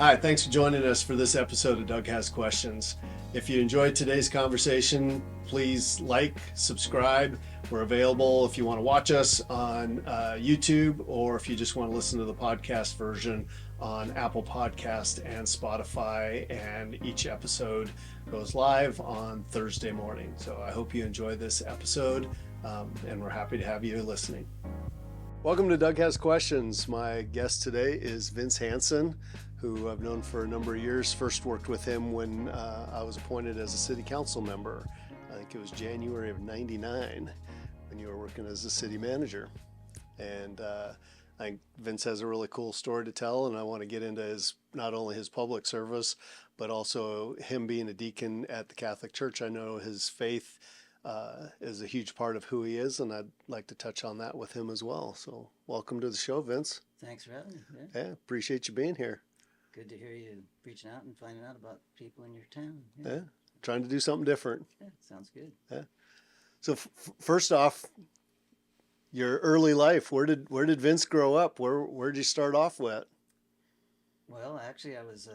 Hi, thanks for joining us for this episode of Doug Has Questions. If you enjoyed today's conversation, please like, subscribe. We're available if you want to watch us on YouTube, or if you just want to listen to the podcast version on Apple Podcast and Spotify. And each episode goes live on Thursday morning. So I hope you enjoy this episode, and we're happy to have you listening. Welcome to Doug Has Questions. My guest today is Vince Hansen, who I've known for a number of years. First worked with him when I was appointed as a city council member. I think it was January of '99 when you were working as a city manager. And I think Vince has a really cool story to tell, and I want to get into his, not only his public service, but also him being a deacon at the Catholic Church. I know his faith is a huge part of who he is, and I'd like to touch on that with him as well. So welcome to the show, Vince. Thanks for having me. Yeah, appreciate you being here. Good to hear you reaching out and finding out about people in your town. Yeah, trying to do something different. Yeah, sounds good. Yeah. So first off, your early life. Where did Vince grow up? Where did you start off with? Well, actually, I was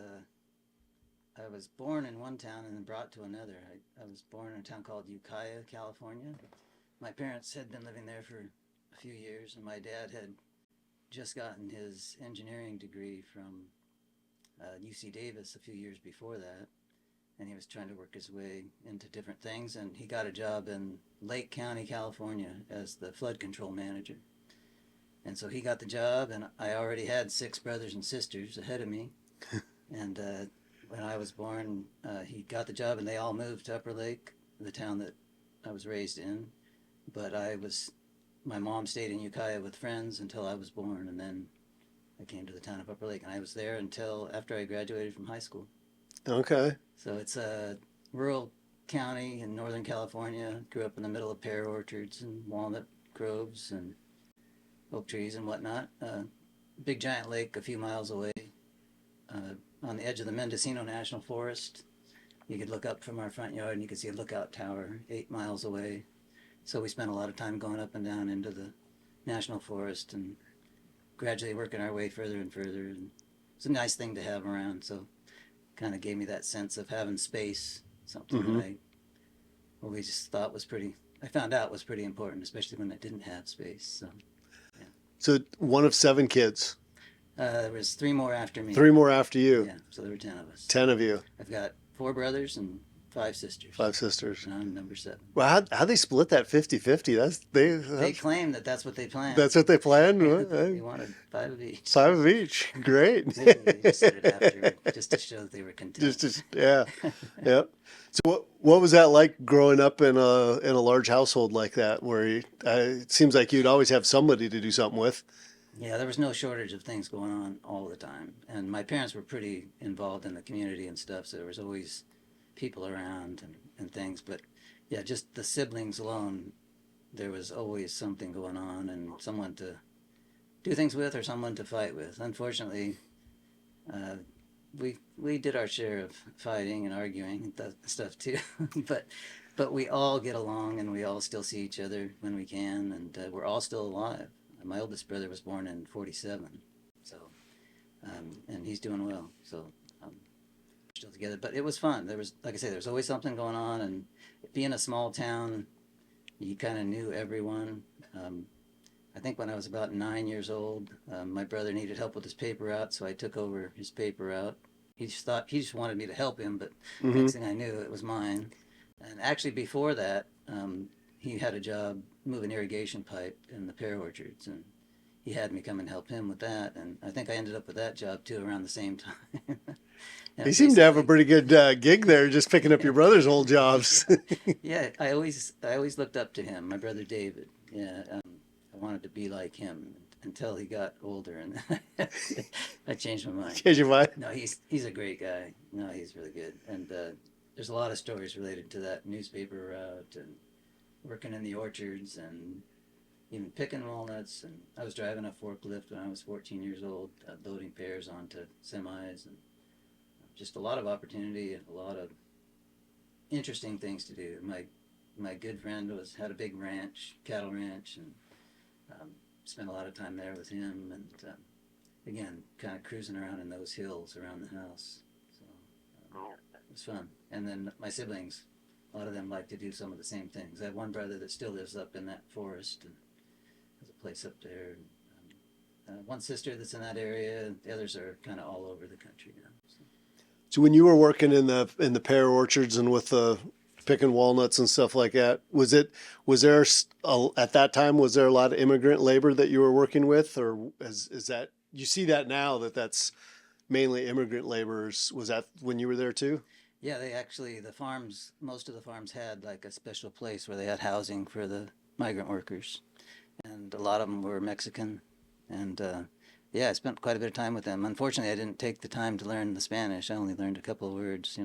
born in one town and then brought to another. I was born in a town called Ukiah, California. My parents had been living there for a few years, and my dad had just gotten his engineering degree from UC Davis a few years before that, and he was trying to work his way into different things, and he got a job in Lake County, California as the flood control manager. And so he got the job, and I already had 6 brothers and sisters ahead of me. And when I was born, he got the job, and they all moved to Upper Lake, the town that I was raised in. But my mom stayed in Ukiah with friends until I was born, and then I came to the town of Upper Lake, and I was there until after I graduated from high school. Okay. So it's a rural county in Northern California. Grew up in the middle of pear orchards and walnut groves and oak trees and whatnot. Big giant lake a few miles away, on the edge of the Mendocino National Forest. You could look up from our front yard and you could see a lookout tower 8 miles away. So we spent a lot of time going up and down into the National Forest and gradually working our way further and further. And it's a nice thing to have around. So kind of gave me that sense of having space, something that I always just thought I found out was pretty important, especially when I didn't have space. So, yeah. So one of 7 kids. There was 3 more after me. 3 more after you. Yeah, so there were 10 of us. 10 of you. I've got 4 brothers and 5 sisters. 5 sisters. And I'm number 7. Well, how they split that 50-50? They claim that's what they planned. That's what they planned? They wanted 5 of each. 5 of each. Great. Maybe they just said it after, just to show that they were content. Yeah. Yep. So what was that like growing up in a large household like that, where it seems like you'd always have somebody to do something with? Yeah, there was no shortage of things going on all the time. And my parents were pretty involved in the community and stuff, so there was always people around and things. But yeah, just the siblings alone, there was always something going on and someone to do things with or someone to fight with. Unfortunately, we did our share of fighting and arguing and stuff too. but we all get along and we all still see each other when we can, and we're all still alive. My oldest brother was born in '47, so and he's doing well. So we're still together. But it was fun. There was, like I say, there was always something going on, and being a small town, you kind of knew everyone. I think when I was about 9 years old, my brother needed help with his paper route, so I took over his paper route. He just wanted me to help him, but next thing I knew, it was mine. And actually, before that, he had a job moving irrigation pipe in the pear orchards, and he had me come and help him with that. And I think I ended up with that job too around the same time. You seem to have a pretty good gig there, just picking up your brother's old jobs. Yeah, I always looked up to him, my brother David. Yeah, I wanted to be like him until he got older, and I changed my mind. Changed your mind? No, he's a great guy. No, he's really good. And there's a lot of stories related to that newspaper route and working in the orchards and even picking walnuts. And I was driving a forklift when I was 14 years old, loading pears onto semis, and just a lot of opportunity and a lot of interesting things to do. My good friend had a big ranch, cattle ranch, and spent a lot of time there with him. And again, kind of cruising around in those hills around the house. So it was fun. And then my siblings, a lot of them like to do some of the same things. I have one brother that still lives up in that forest and has a place up there. One sister that's in that area. The others are kind of all over the country now. So when you were working in the pear orchards and with the picking walnuts and stuff like that, was there at that time, was there a lot of immigrant labor that you were working with, or is that, you see that now that's mainly immigrant laborers? Was that when you were there too? Yeah, they actually, most of the farms had like a special place where they had housing for the migrant workers, and a lot of them were Mexican. And yeah, I spent quite a bit of time with them. Unfortunately, I didn't take the time to learn the Spanish. I only learned a couple of words,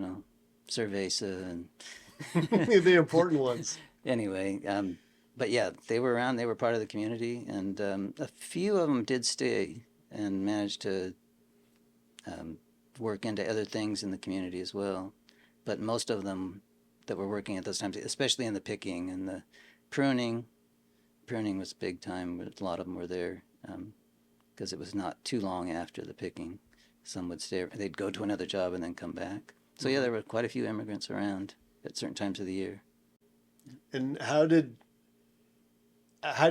cerveza and The important ones. anyway. But yeah, they were around. They were part of the community, and a few of them did stay and managed to work into other things in the community as well. But most of them that were working at those times, especially in the picking and the pruning, pruning was big time. But a lot of them were there because it was not too long after the picking. Some would stay; they'd go to another job and then come back. So yeah, there were quite a few immigrants around at certain times of the year. And how do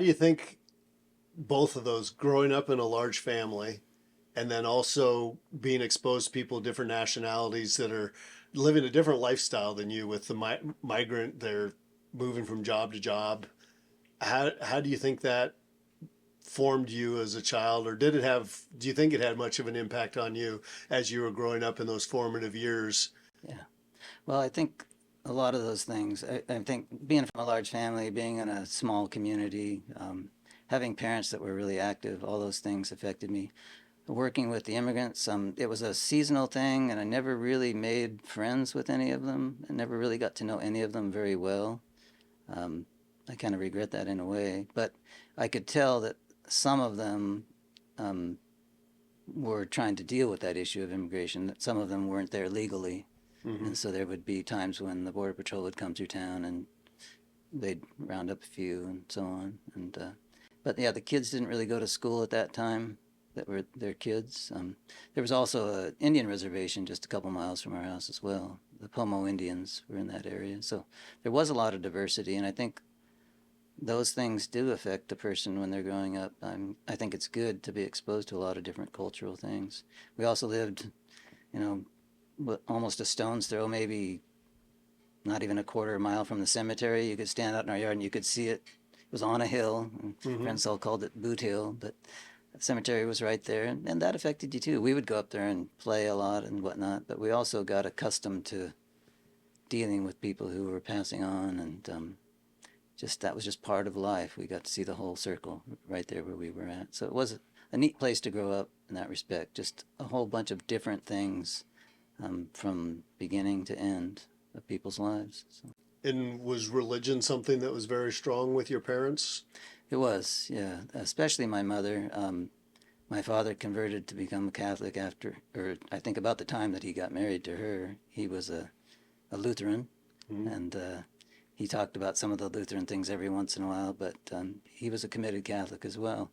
you think both of those, growing up in a large family and then also being exposed to people of different nationalities that are living a different lifestyle than you, with the migrant, they're moving from job to job, how do you think that formed you as a child, or do you think it had much of an impact on you as you were growing up in those formative years? Yeah. Well, I think a lot of those things, I think being from a large family, being in a small community, having parents that were really active, all those things affected me. Working with the immigrants, it was a seasonal thing, and I never really made friends with any of them. I never really got to know any of them very well. I kind of regret that in a way, but I could tell that some of them were trying to deal with that issue of immigration, that some of them weren't there legally. Mm-hmm. And so there would be times when the Border Patrol would come through town and they'd round up a few and so on. But yeah, the kids didn't really go to school at that time that were their kids. There was also an Indian reservation just a couple miles from our house as well. The Pomo Indians were in that area. So there was a lot of diversity, and I think those things do affect a person when they're growing up. I think it's good to be exposed to a lot of different cultural things. We also lived, almost a stone's throw, maybe not even a quarter mile from the cemetery. You could stand out in our yard and you could see it. It was on a hill. Mm-hmm. Friends all called it Boot Hill, but the cemetery was right there, and that affected you too. We would go up there and play a lot and whatnot, but we also got accustomed to dealing with people who were passing on, and that was just part of life. We got to see the whole circle right there where we were at. So it was a neat place to grow up in that respect. Just a whole bunch of different things from beginning to end of people's lives. So. And was religion something that was very strong with your parents? It was, yeah. Especially my mother. My father converted to become a Catholic I think about the time that he got married to her. He was a Lutheran, and he talked about some of the Lutheran things every once in a while, but he was a committed Catholic as well.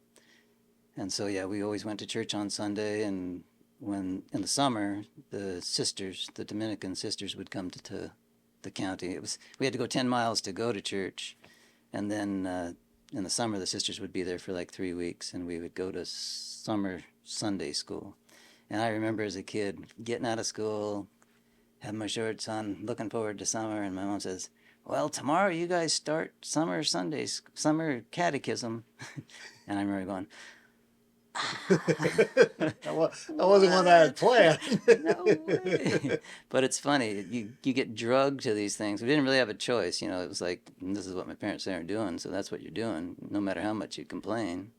And so, yeah, we always went to church on Sunday, and when in the summer, the Dominican sisters would come to the county. We had to go 10 miles to go to church, and then in the summer, the sisters would be there for like 3 weeks, and we would go to summer Sunday school. And I remember as a kid getting out of school, having my shorts on, looking forward to summer, and my mom says, "Well, tomorrow you guys start summer catechism." And I remember going, that wasn't one I had planned. No way. But it's funny, you get drugged to these things. We didn't really have a choice, it was like, this is what my parents say are doing, so that's what you're doing, no matter how much you complain.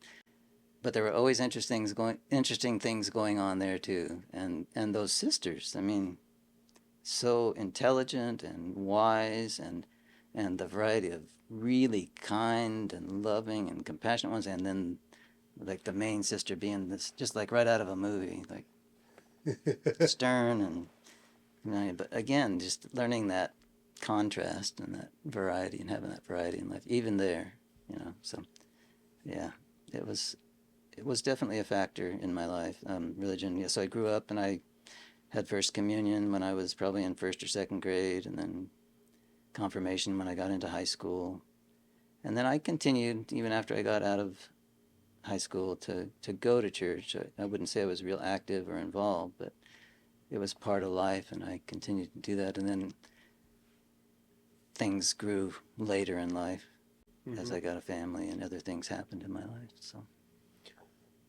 But there were always interesting things going on there too. And those sisters, so intelligent and wise, and the variety of really kind and loving and compassionate ones, and then like the main sister being this, just like right out of a movie, like stern and, but again, just learning that contrast and that variety and having that variety in life, even there, so yeah, it was it was definitely a factor in my life. Religion. Yeah, so I grew up and I had first communion when I was probably in first or second grade, and then confirmation when I got into high school. And then I continued even after I got out of high school to go to church. I wouldn't say I was real active or involved, but it was part of life, and I continued to do that. And then things grew later in life as I got a family and other things happened in my life.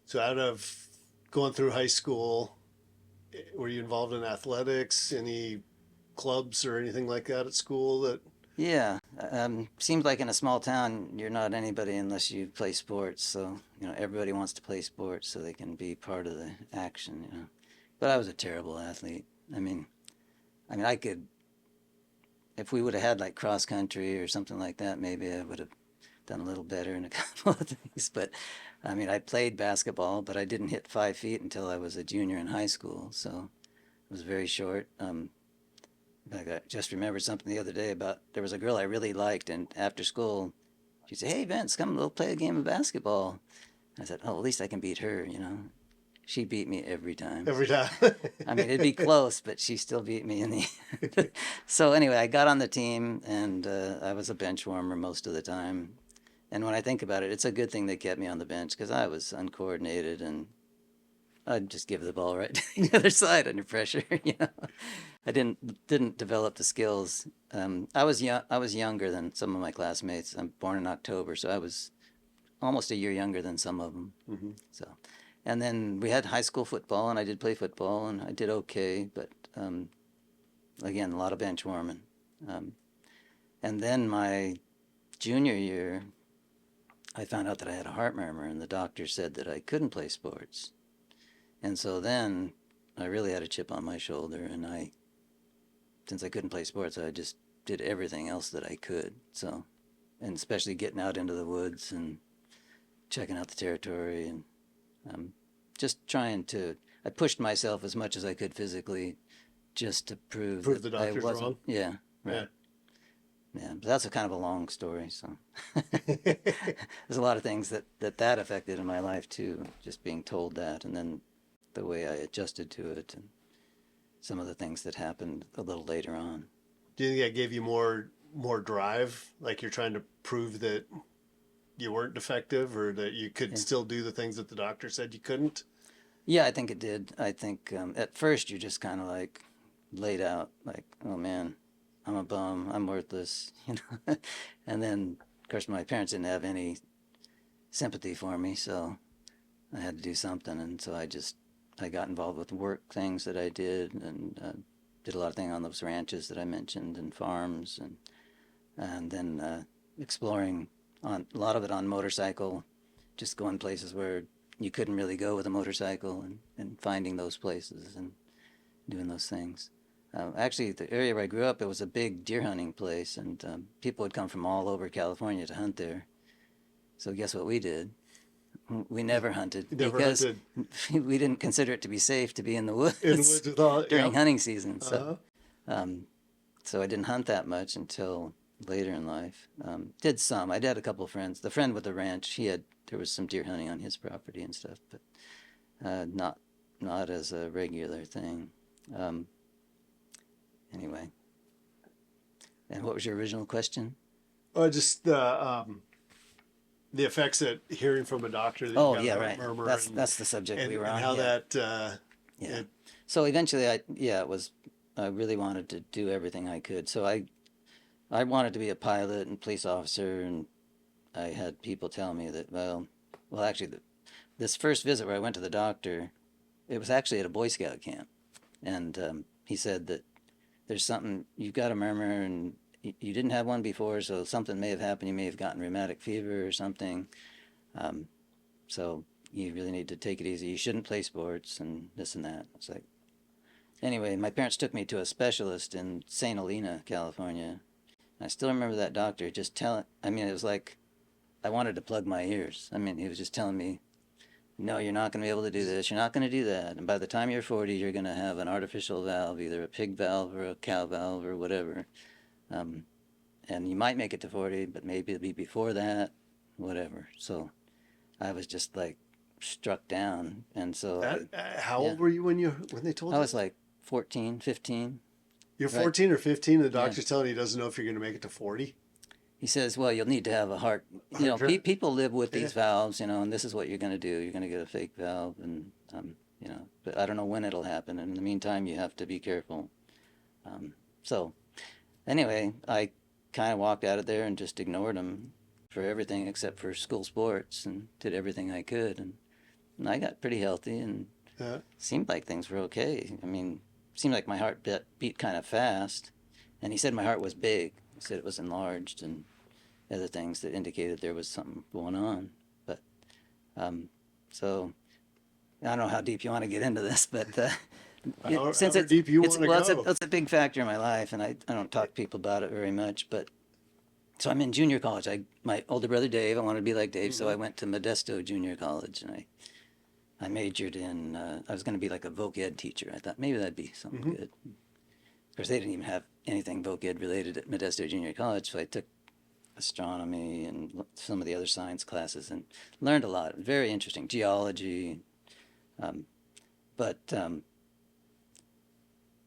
So out of going through high school, were you involved in athletics, any clubs or anything like that at school that? Yeah, seems like in a small town you're not anybody unless you play sports. So everybody wants to play sports so they can be part of the action. But I was a terrible athlete. I could, if we would have had like cross country or something like that, maybe I would have done a little better in a couple of things. But I played basketball, but I didn't hit 5 feet until I was a junior in high school. So it was very short. I just remembered something the other day about there was a girl I really liked, and after school, she'd say, "Hey Vince, come, we'll play a game of basketball." I said, "Oh, at least I can beat her." She beat me every time. Every time. It'd be close, but she still beat me in the end. So anyway, I got on the team, and I was a bench warmer most of the time. And when I think about it, it's a good thing they kept me on the bench because I was uncoordinated and I'd just give the ball right to the other side under pressure. I didn't develop the skills. I was young. I was younger than some of my classmates. I'm born in October, so I was almost a year younger than some of them. Mm-hmm. So, and then we had high school football, and I did play football, and I did okay. But again, a lot of bench warming. And then my junior year, I found out that I had a heart murmur, and the doctor said that I couldn't play sports. And so then I really had a chip on my shoulder, and since I couldn't play sports, I just did everything else that I could. So, and especially getting out into the woods and checking out the territory, and just I pushed myself as much as I could physically just to prove that the doctor's I wasn't wrong. Yeah, right. Yeah, but that's a kind of a long story. So there's a lot of things that affected in my life too, just being told that, and then the way I adjusted to it, and some of the things that happened a little later on. Do you think that gave you more drive? Like you're trying to prove that you weren't defective or that you could still do the things that the doctor said you couldn't? Yeah, I think it did. I think at first you're just kind of like laid out, like, oh man, I'm a bum, I'm worthless, And then, of course, my parents didn't have any sympathy for me, so I had to do something, and so I got involved with work things that I did, and did a lot of things on those ranches that I mentioned and farms, and then exploring on a lot of it on motorcycle, just going places where you couldn't really go with a motorcycle, and finding those places and doing those things. Actually, the area where I grew up, it was a big deer hunting place, and people would come from all over California to hunt there. So guess what we did? We never hunted because we didn't consider it to be safe to be in the woods, during hunting season. So, so I didn't hunt that much until later in life. Did some. I had a couple of friends. The friend with the ranch, there was some deer hunting on his property and stuff, but not as a regular thing. Anyway. And what was your original question? Oh, just the effects that hearing from a doctor. That Oh, yeah, right. That's the subject we were on. And how that. Yeah. So eventually, I really wanted to do everything I could. So I wanted to be a pilot and police officer, and I had people tell me that, well, actually, this first visit where I went to the doctor, it was actually at a Boy Scout camp, and he said that there's something, you've got a murmur, and you didn't have one before, so something may have happened. You may have gotten rheumatic fever or something. So you really need to take it easy. You shouldn't play sports and this and that. It's like, anyway, my parents took me to a specialist in St. Helena, California. I still remember that doctor just it was like I wanted to plug my ears. He was just telling me, no, you're not going to be able to do this. You're not going to do that. And by the time you're 40, you're going to have an artificial valve, either a pig valve or a cow valve or whatever. And you might make it to 40, but maybe it'll be before that, whatever. So I was just like struck down. And so how yeah. old were you when they told you? I was like 14, 15. You're Right. 14 or 15. The Yeah. doctor's telling you he doesn't know if you're going to make it to 40. He says, well, you'll need to have a heart. People live with these valves, and this is what you're going to do. You're going to get a fake valve, and but I don't know when it'll happen. And in the meantime, you have to be careful. So anyway, I kind of walked out of there and just ignored him for everything except for school sports, and did everything I could, and I got pretty healthy, and seemed like things were okay. I mean, seemed like my heart beat kind of fast, and he said my heart was big. He said it was enlarged and other things that indicated there was something going on. But so I don't know how deep you want to get into this, but since How deep you want to go? It's a big factor in my life, and I don't talk to people about it very much. But so I'm in junior college. My older brother Dave, I wanted to be like Dave, so I went to Modesto Junior College, and I majored in. I was going to be like a voc ed teacher. I thought maybe that'd be something good. Of course, they didn't even have anything voc ed related at Modesto Junior College, so I took astronomy and some of the other science classes and learned a lot. Very interesting, geology. But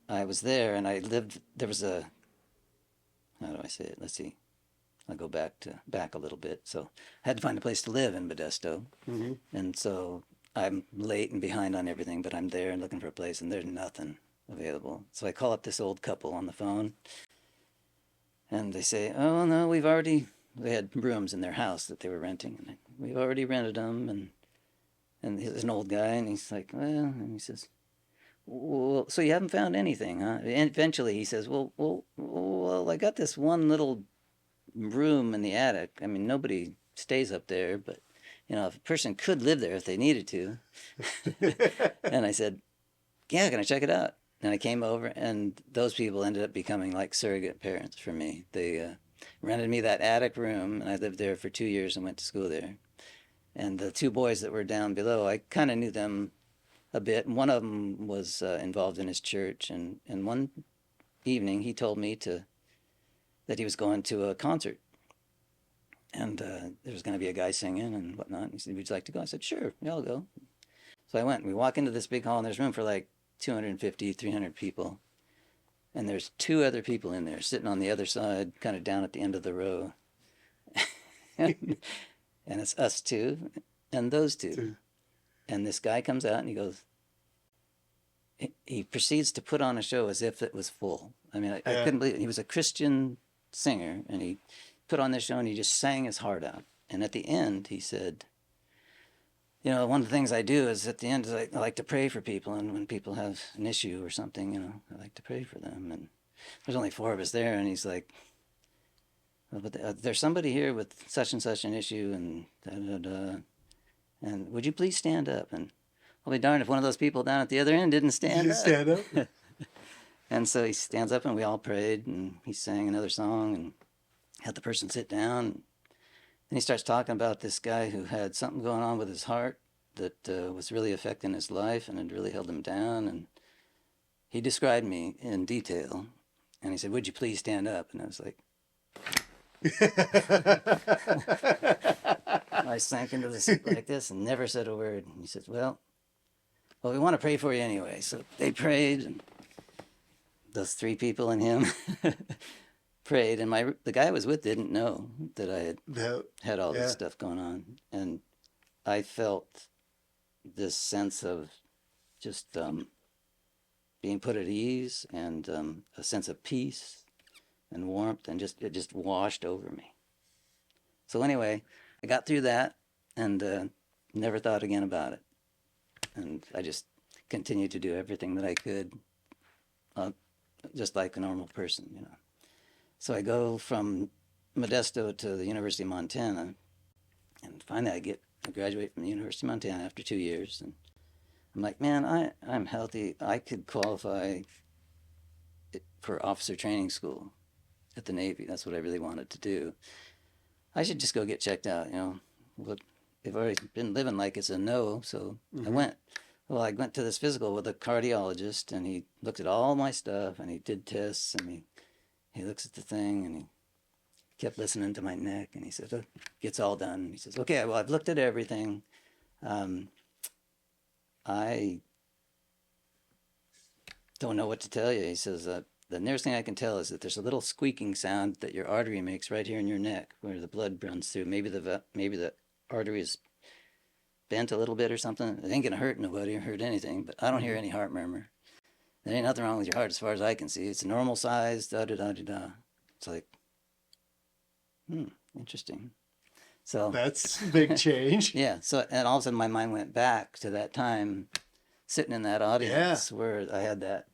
I was there, and I lived. There was a. How do I say it? Let's see. I'll go back a little bit. So I had to find a place to live in Modesto, and so I'm late and behind on everything. But I'm there and looking for a place, and there's nothing available. So I call up this old couple on the phone, and they say, "Oh no, they had rooms in their house that they were renting, and we've already rented them." And he's an old guy, and he's like, "Well," and he says, "Well, so you haven't found anything, huh?" And eventually he says, "Well, I got this one little room in the attic. I mean, nobody stays up there, but if a person could live there if they needed to." And I said, "Yeah, can I check it out?" And I came over, and those people ended up becoming like surrogate parents for me. They rented me that attic room, and I lived there for 2 years and went to school there. And the two boys that were down below, I kind of knew them a bit. And one of them was involved in his church. And one evening, he told me that he was going to a concert. And there was going to be a guy singing and whatnot. And he said, "Would you like to go?" I said, "Sure, yeah, I'll go." So I went, and we walk into this big hall, and there's room for like 250, 300 people. And there's two other people in there sitting on the other side, kind of down at the end of the row. And it's us two and those two. And this guy comes out and he goes, he proceeds to put on a show as if it was full. I mean, I couldn't believe it. He was a Christian singer, and he put on this show and he just sang his heart out. And at the end, he said, one of the things I do is at the end, I like to pray for people. And when people have an issue or something, I like to pray for them. And there's only 4 of us there. And he's like, "But there's somebody here with such and such an issue, and da-da-da. And would you please stand up?" And I'll be darned if one of those people down at the other end didn't stand up. Stand up? And so he stands up, and we all prayed, and he sang another song and had the person sit down. And he starts talking about this guy who had something going on with his heart that was really affecting his life and had really held him down. And he described me in detail. And he said, "Would you please stand up?" And I was like, I sank into the seat like this and never said a word. And he said, well, we want to pray for you anyway. So they prayed, and those 3 people and him prayed. And the guy I was with didn't know that I had all this stuff going on. And I felt this sense of just being put at ease, and a sense of peace and warmth, and it just washed over me. So anyway, I got through that, and never thought again about it. And I just continued to do everything that I could, just like a normal person, So I go from Modesto to the University of Montana, and finally I graduate from the University of Montana after 2 years, and I'm like, man, I'm healthy. I could qualify for officer training school at the Navy. That's what I really wanted to do. I should just go get checked out, But they've already been living like it's a no, so I went. Well, I went to this physical with a cardiologist, and he looked at all my stuff, and he did tests, and he looks at the thing, and he kept listening to my neck, and he said, "Oh, gets all done." And he says, "Okay, well, I've looked at everything. I don't know what to tell you. He says, the nearest thing I can tell is that there's a little squeaking sound that your artery makes right here in your neck where the blood runs through. Maybe the artery is bent a little bit or something. It ain't going to hurt nobody or hurt anything, but I don't hear any heart murmur. There ain't nothing wrong with your heart as far as I can see. It's a normal size, da-da-da-da-da. It's like, interesting. So That's a big change. yeah. So, and all of a sudden my mind went back to that time sitting in that audience where I had that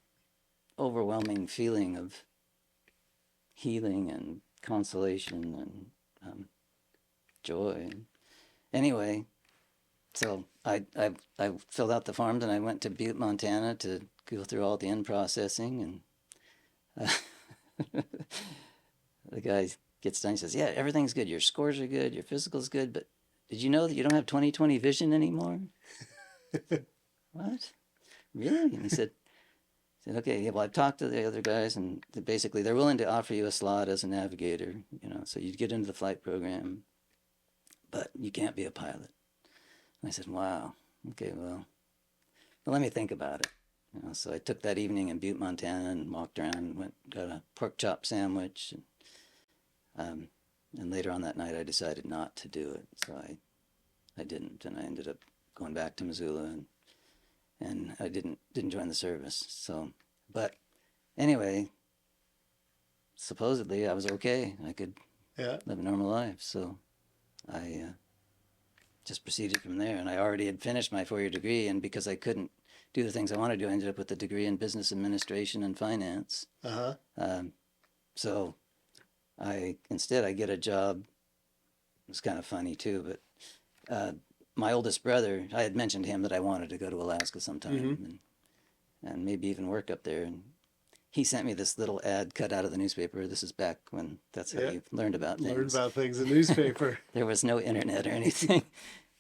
overwhelming feeling of healing and consolation and joy. Anyway, so I filled out the forms and I went to Butte, Montana to go through all the in processing, and the guy gets done. He says, "Yeah, everything's good. Your scores are good. Your physical's good. But did you know that you don't have 20/20 vision anymore?" What? Really? And he said, "Okay, yeah, well, I've talked to the other guys, and basically they're willing to offer you a slot as a navigator, so you'd get into the flight program, but you can't be a pilot." And I said, "Wow, okay, well, let me think about it." So I took that evening in Butte, Montana, and walked around and got a pork chop sandwich, and later on that night I decided not to do it, so I didn't, and I ended up going back to Missoula, and I didn't join the service. So, but anyway, supposedly I was okay. I could live a normal life. So I just proceeded from there. And I already had finished my 4-year degree. And because I couldn't do the things I wanted to do, I ended up with a degree in business administration and finance. So instead I get a job. It's kind of funny too, but my oldest brother, I had mentioned to him that I wanted to go to Alaska sometime and maybe even work up there. And he sent me this little ad cut out of the newspaper. This is back when that's how you learned about things. Learned about things in newspaper. There was no internet or anything.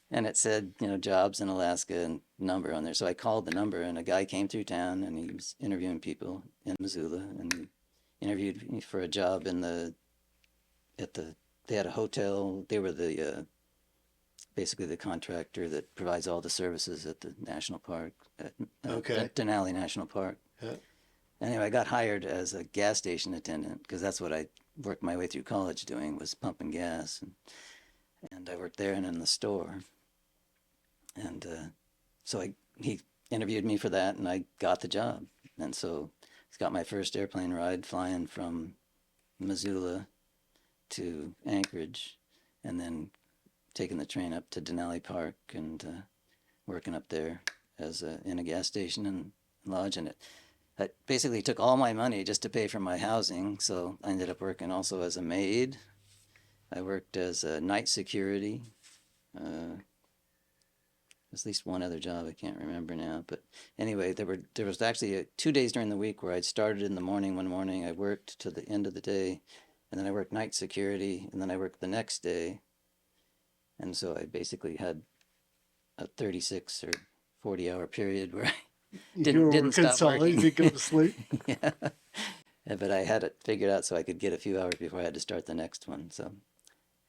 And it said, jobs in Alaska and number on there. So I called the number, and a guy came through town, and he was interviewing people in Missoula, and he interviewed me for a job they had a hotel. They were basically the contractor that provides all the services at the national park, at Denali National Park. Yeah. Anyway, I got hired as a gas station attendant because that's what I worked my way through college doing, was pumping gas. And I worked there and in the store. And so he interviewed me for that, and I got the job. And so I got my first airplane ride flying from Missoula to Anchorage, and then taking the train up to Denali Park and working up there in a gas station and lodge. And it basically took all my money just to pay for my housing. So I ended up working also as a maid. I worked as a night security. There's at least one other job I can't remember now. But anyway, there was actually 2 days during the week where I'd started in the morning. One morning I worked to the end of the day, and then I worked night security, and then I worked the next day. And so I basically had a 36 or 40-hour period where I didn't stop working. You go to sleep. Yeah. But I had it figured out so I could get a few hours before I had to start the next one. So,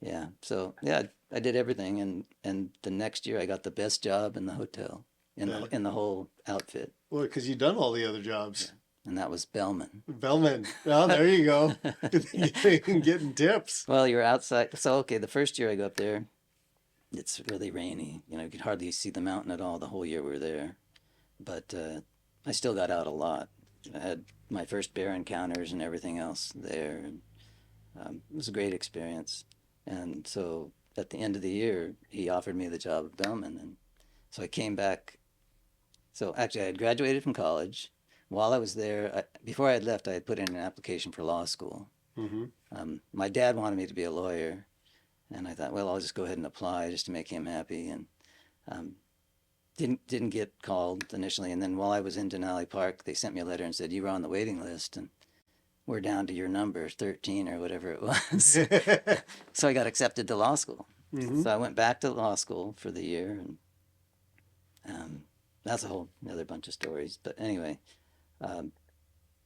yeah. So, yeah, I did everything. And the next year I got the best job in the hotel, in the whole outfit. Well, because you've done all the other jobs. Yeah. And that was Bellman. Oh, there you go. Getting tips. Well, you're outside. So, okay, the first year I go up there, it's really rainy. You could hardly see the mountain at all the whole year we were there. But I still got out a lot. I had my first bear encounters and everything else there. And, it was a great experience. And so at the end of the year, he offered me the job of Bellman. And so I came back. So actually, I had graduated from college. While I was there, before I had left, I had put in an application for law school. My dad wanted me to be a lawyer. And I thought, well, I'll just go ahead and apply just to make him happy. And didn't get called initially. And then while I was in Denali Park, they sent me a letter and said, you were on the waiting list, and we're down to your number, 13 or whatever it was. So I got accepted to law school. So I went back to law school for the year. And that's a whole other bunch of stories. But anyway, and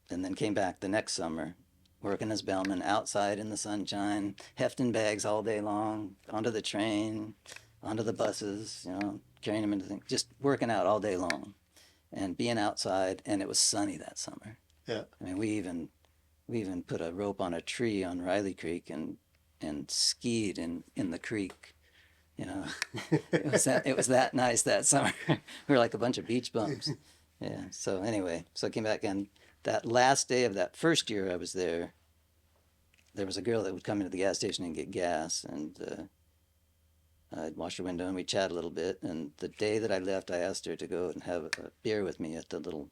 then came back the next summer, working as bellman outside in the sunshine, hefting bags all day long, onto the train, onto the buses, carrying them into things, just working out all day long and being outside. And it was sunny that summer. Yeah. I mean, we even put a rope on a tree on Riley Creek and skied in the creek. It was that nice that summer. We were like a bunch of beach bums. Yeah. So anyway, I came back, and that last day of that first year I was there was a girl that would come into the gas station and get gas, and I'd wash her window and we'd chat a little bit. And the day that I left, I asked her to go and have a beer with me at the little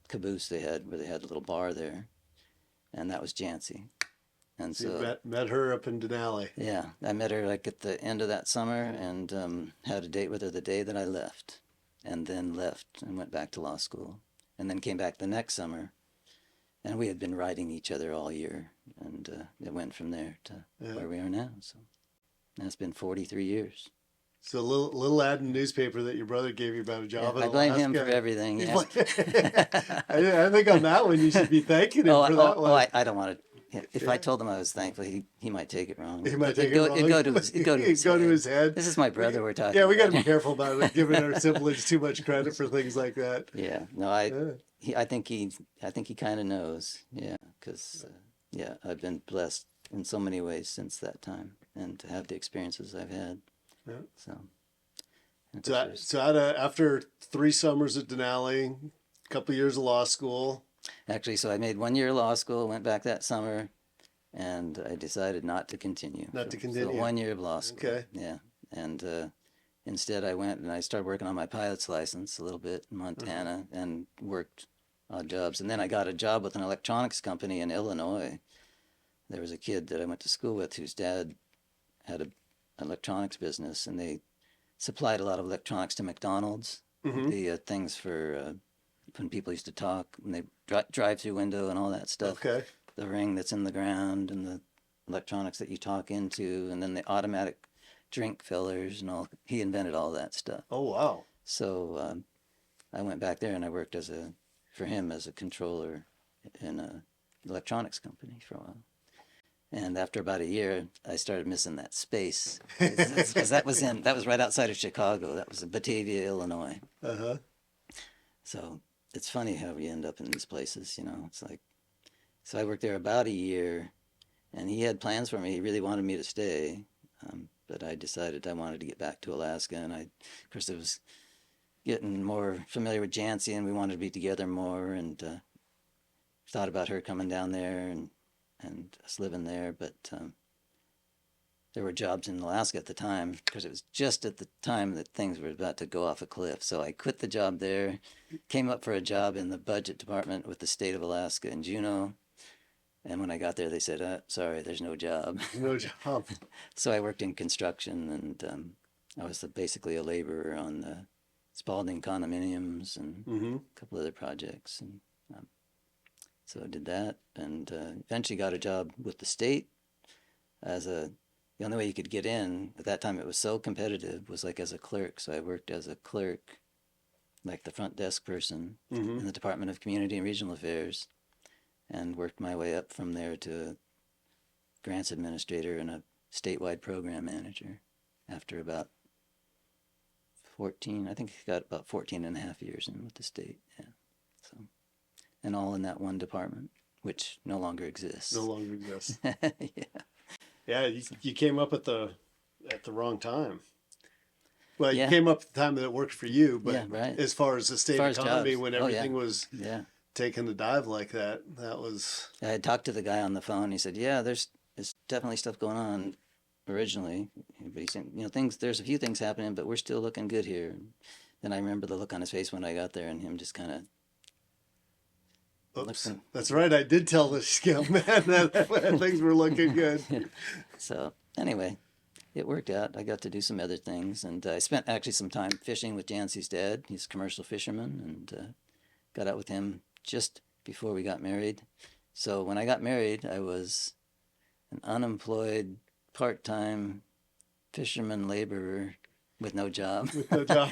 caboose they had, where they had a little bar there, and that was Jancy. And so you met her up in Denali. Yeah, I met her like at the end of that summer, and had a date with her the day that I left, and then left and went back to law school, and then came back the next summer, and we had been writing each other all year, and it went from there to where we are now. So that's been 43 years. So a little ad in the newspaper that your brother gave you about a job in I blame Alaska. him for everything. Yeah. I think on that one you should be thanking him for that one. I don't want to. If I told him I was thankful, he might take it wrong. He might take it wrong. It'd go to his head. head. This is my brother we're talking Yeah, we got about. to be careful about giving our siblings too much credit for things like that. Yeah, no, I think he kind of knows. Yeah, because I've been blessed in so many ways since that time, and to have the experiences I've had. Yeah. So after 3 summers at Denali, a couple years of law school. Actually, so I made 1 year of law school, went back that summer, and I decided not to continue. Not to continue. So 1 year of law school. Okay. Yeah, and instead I went and I started working on my pilot's license a little bit in Montana, and worked odd jobs. And then I got a job with an electronics company in Illinois. There was a kid that I went to school with whose dad had an electronics business, and they supplied a lot of electronics to McDonald's. The things for when people used to talk, and they drive-through window and all that stuff. Okay. The ring that's in the ground, and the electronics that you talk into, and then the automatic drink fillers and all. He invented all that stuff. Oh, wow. So I went back there and I worked for him as a controller in an electronics company for a while. And after about a year, I started missing that space, because that was right outside of Chicago. That was in Batavia, Illinois. So it's funny how we end up in these places, It's like, so I worked there about a year, and he had plans for me. He really wanted me to stay, but I decided I wanted to get back to Alaska, and of course, it was getting more familiar with Jancy, and we wanted to be together more, and thought about her coming down there and us living there, but there were jobs in Alaska at the time, because it was just at the time that things were about to go off a cliff. So I quit the job there, came up for a job in the budget department with the state of Alaska in Juneau, and when I got there, they said, sorry, there's no job. No job. So I worked in construction, and I was basically a laborer on the Spalding condominiums and a couple other projects, and so I did that, and eventually got a job with the state the only way you could get in at that time, it was so competitive, was like as a clerk. So I worked as a clerk, like the front desk person in the Department of Community and Regional Affairs, and worked my way up from there to grants administrator and a statewide program manager after about 14, I think I got about 14 and a half years in with the state. Yeah. So, and all in that one department, which no longer exists. No longer exists. Yeah. Yeah, you came up at the wrong time. Well, you Yeah. came up at the time that it worked for you, but Yeah, right. as far as the state As far as economy, jobs. when Oh, yeah. everything was taking the dive like that, that was... I had talked to the guy on the phone. He said, "Yeah, there's definitely stuff going on originally, but he said, there's a few things happening, but we're still looking good here." Then I remember the look on his face when I got there, and him just kind of... Oops, that's right. I did tell the scale man that things were looking good. So anyway, it worked out. I got to do some other things, and I spent actually some time fishing with Jancy's dad. He's a commercial fisherman, and got out with him just before we got married. So when I got married, I was an unemployed, part-time fisherman laborer with no job. With no job.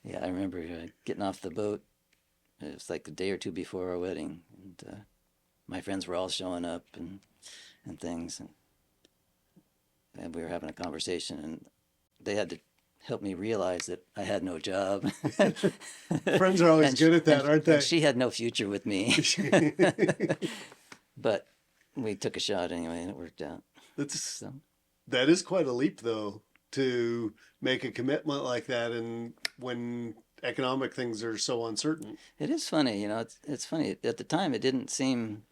Yeah, I remember getting off the boat. It was like a day or two before our wedding, and my friends were all showing up and things. And and we were having a conversation, and they had to help me realize that I had no job. Friends are always good at that, aren't they? And she had no future with me. But we took a shot anyway, and it worked out. That is quite a leap, though, to make a commitment like that, and when economic things are so uncertain. It is funny, you know. It's funny. At the time, I didn't seem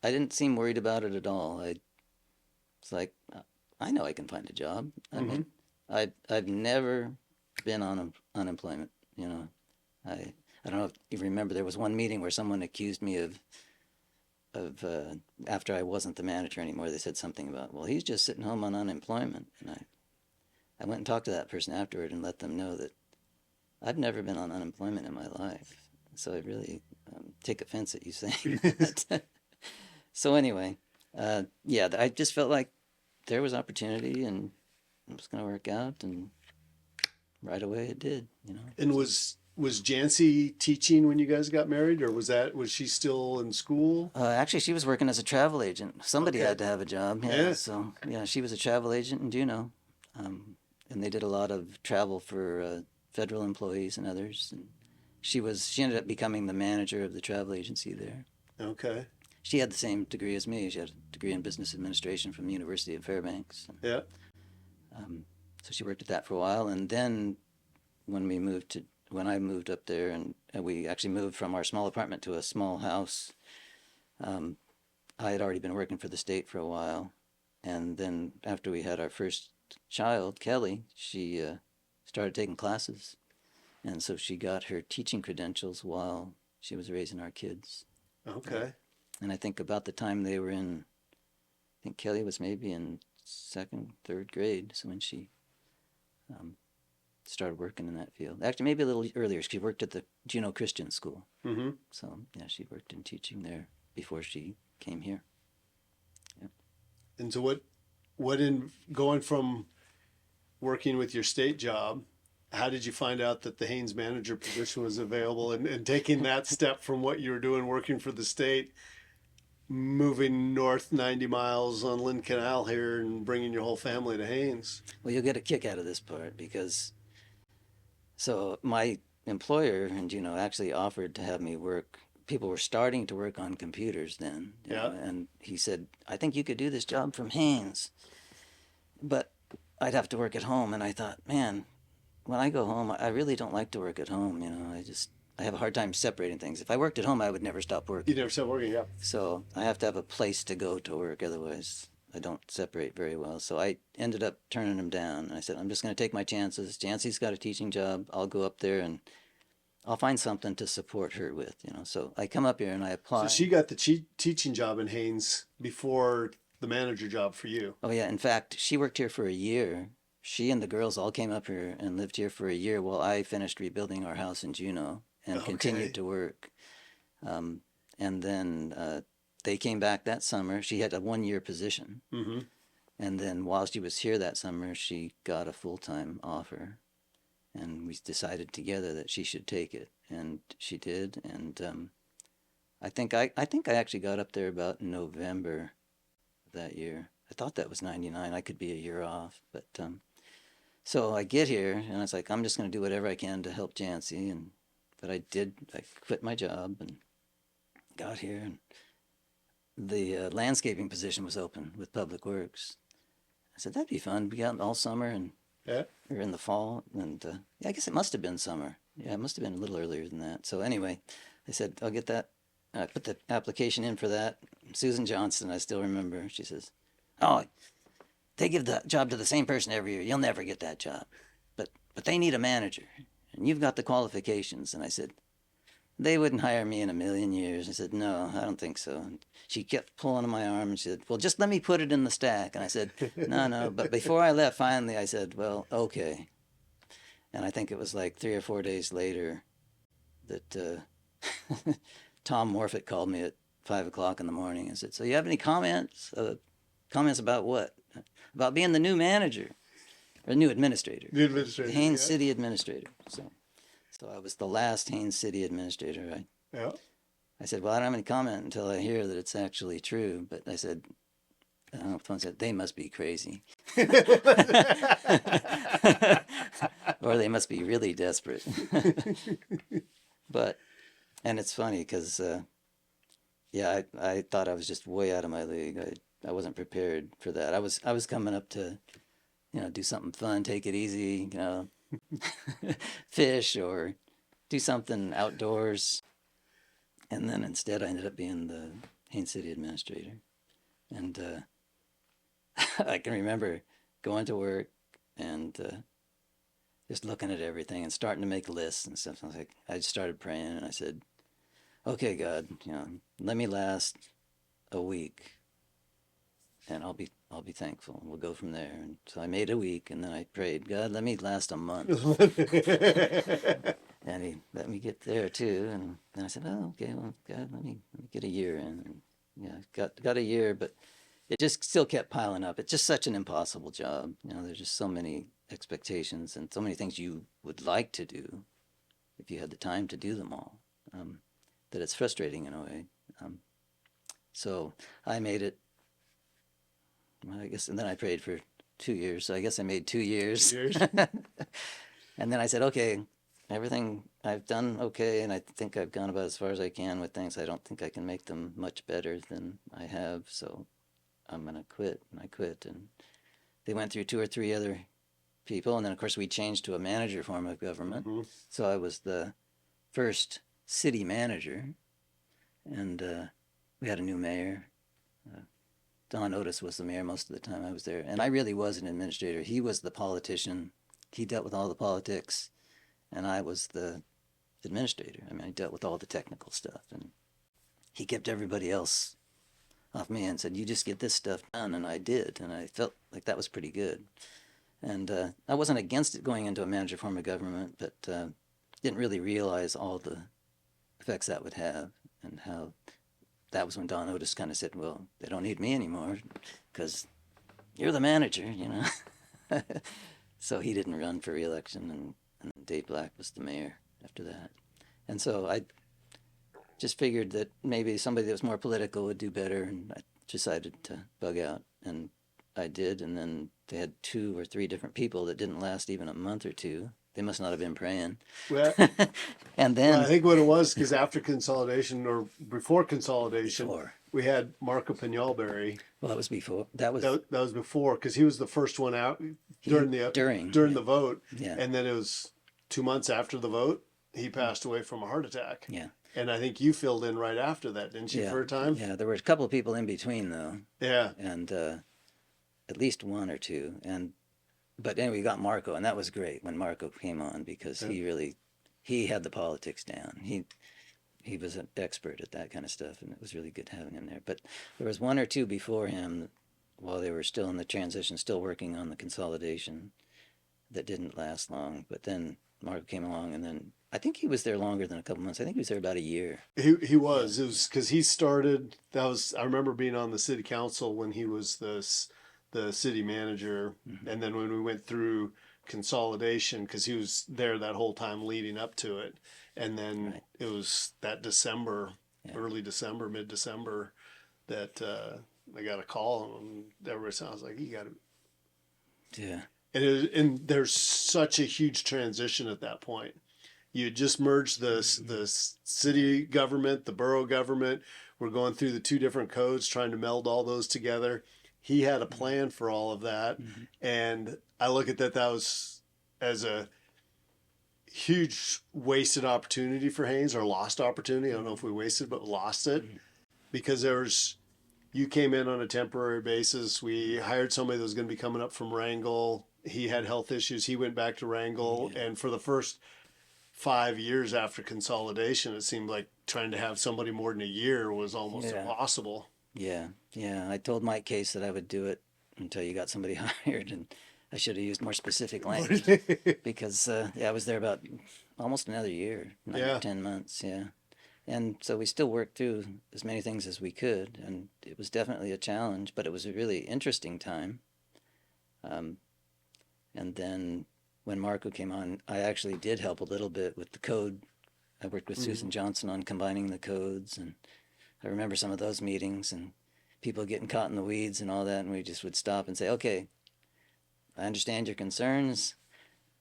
worried about it at all. It's like, I know I can find a job. I mean, I've never been on unemployment. You know, I don't know if you remember, there was one meeting where someone accused me of after I wasn't the manager anymore. They said something about, well, he's just sitting home on unemployment, and I went and talked to that person afterward and let them know that I've never been on unemployment in my life. So I really take offense at you saying that. So anyway, yeah, I just felt like there was opportunity and it was going to work out, and right away it did, you know. And was Jancy teaching when you guys got married, or was she still in school? Actually, she was working as a travel agent. Somebody Okay. had to have a job. Yeah. So yeah, she was a travel agent in Juneau, and they did a lot of travel for federal employees and others. And she ended up becoming the manager of the travel agency there. Okay. She had the same degree as me. She had a degree in business administration from the University of Fairbanks. Yeah. So she worked at that for a while, and then when I moved up there, and we actually moved from our small apartment to a small house, I had already been working for the state for a while, and then after we had our first child, Kelly, she started taking classes, and so she got her teaching credentials while she was raising our kids. Okay. And I think about the time they were in, I think Kelly was maybe in second, third grade, so when she started working in that field. Actually, maybe a little earlier. She worked at the Juneau Christian School. Mm-hmm. So yeah, she worked in teaching there before she came here. Yeah. And so what in going from working with your state job, how did you find out that the Haines manager position was available, and taking that step from what you were doing working for the state, moving north 90 miles on Lynn Canal here and bringing your whole family to Haines? Well, you'll get a kick out of this part because so my employer in Juneau actually offered to have me work. People were starting to work on computers then. You know, and he said, I think you could do this job from Haines, but I'd have to work at home. And I thought, man, when I go home, I really don't like to work at home. You know, I have a hard time separating things. If I worked at home, I would never stop working. You never stop working, yeah. So I have to have a place to go to work. Otherwise, I don't separate very well. So I ended up turning him down. I said, I'm just going to take my chances. Jancy's got a teaching job. I'll go up there and I'll find something to support her with, you know. So I come up here and I apply. So she got the teaching job in Haines before the manager job for you. Oh, yeah. In fact, she worked here for a year. She and the girls all came up here and lived here for a year while I finished rebuilding our house in Juneau and continued to work. And then they came back that summer. She had a 1-year position. Mm-hmm. And then while she was here that summer, she got a full-time offer. And we decided together that she should take it. And she did. And I think I actually got up there about November of that year. I thought that was 99. I could be a year off. But so I get here, and I was like, I'm just going to do whatever I can to help Jancy. But I did. I quit my job and got here. And the landscaping position was open with Public Works. I said, that'd be fun. We got all summer and or in the fall. And yeah, I guess it must have been summer. Yeah, it must have been a little earlier than that. So anyway, I said, I'll get that. I put the application in for that. Susan Johnson, I still remember, she says, oh, they give the job to the same person every year. You'll never get that job. But they need a manager. And you've got the qualifications. And I said, they wouldn't hire me in a million years. I said, no, I don't think so. And she kept pulling on my arm and she said, well, just let me put it in the stack. And I said, no. But before I left, finally, I said, well, okay. And I think it was like 3 or 4 days later that Tom Morfitt called me at 5 o'clock in the morning and said, so you have any comments? Comments about what? About being the new manager or new administrator. New administrator. Haines City administrator. So I was the last Haines City administrator. I said, well, I don't have any comment until I hear that it's actually true. But I said, Someone said, they must be crazy. Or they must be really desperate. But, and it's funny because, yeah, I thought I was just way out of my league. I wasn't prepared for that. I was coming up to, do something fun, take it easy, fish or do something outdoors. And then instead I ended up being the Haines City administrator. And I can remember going to work and just looking at everything and starting to make lists and stuff. I just started praying and I said, okay, God, let me last a week and I'll be thankful. We'll go from there. And so I made a week and then I prayed, God, let me last a month. And he let me get there too. And then I said, oh, okay, well, God, let me get a year in. And yeah, got a year, but it just still kept piling up. It's just such an impossible job. There's just so many expectations and so many things you would like to do if you had the time to do them all, that it's frustrating in a way. So I made it, well, I guess, and then I prayed for 2 years. So I guess I made 2 years. 2 years. And then I said, okay, everything I've done okay, and I think I've gone about as far as I can with things. I don't think I can make them much better than I have, so I'm going to quit. And I quit. And they went through 2 or 3 other people, and then, of course, we changed to a manager form of government. Mm-hmm. So I was the first city manager, and we had a new mayor. Don Otis was the mayor most of the time I was there, and I really was an administrator. He was the politician. He dealt with all the politics, and I was the administrator. I mean, I dealt with all the technical stuff, and he kept everybody else off me and said, you just get this stuff done, and I did, and I felt like that was pretty good. And I wasn't against it going into a manager form of government, but didn't really realize all the effects that would have, and how that was when Don Otis kind of said, well, they don't need me anymore because you're the manager, So he didn't run for re-election, and Dave Black was the mayor after that. And so I just figured that maybe somebody that was more political would do better, and I decided to bug out, and I did. And then they had 2 or 3 different people that didn't last even a month or 2. They must not have been praying. Well, and then I think what it was, because after consolidation or before consolidation, we had Marco Pignolberry. Well, that was before. That was before, because he was the first one out during the vote. Yeah. And then it was 2 months after the vote, he passed away from a heart attack. Yeah. And I think you filled in right after that, didn't you, for a time? Yeah, there were a couple of people in between, though. Yeah. And at least 1 or 2. But anyway, we got Marco, and that was great when Marco came on, because he had the politics down. He was an expert at that kind of stuff, and it was really good having him there. But there was 1 or 2 before him, while they were still in the transition, still working on the consolidation, that didn't last long. But then Marco came along, and then I think he was there longer than a couple months. I think he was there about a year. He was. It was because he started. I remember being on the city council when he was the city manager, mm-hmm. And then when we went through consolidation, because he was there that whole time leading up to it, and then It was that December, early December, mid-December, that I got a call, and everybody sounds like you got to. Yeah. And there's such a huge transition at that point. You just merged the city government, the borough government. We're going through the 2 different codes, trying to meld all those together. He had a plan for all of that. Mm-hmm. And I look at that was as a huge wasted opportunity for Haines, or lost opportunity. I don't know if we wasted, but lost it, mm-hmm. because you came in on a temporary basis. We hired somebody that was going to be coming up from Wrangell. He had health issues. He went back to Wrangell. Yeah. And for the first 5 years after consolidation, it seemed like trying to have somebody more than a year was almost impossible. Yeah. I told Mike Case that I would do it until you got somebody hired, and I should have used more specific language because I was there about almost another year, 9 or 10 months, And so we still worked through as many things as we could, and it was definitely a challenge, but it was a really interesting time. And then when Marco came on, I actually did help a little bit with the code. I worked with Susan Johnson on combining the codes, and I remember some of those meetings, and people getting caught in the weeds and all that, and we just would stop and say, okay, I understand your concerns,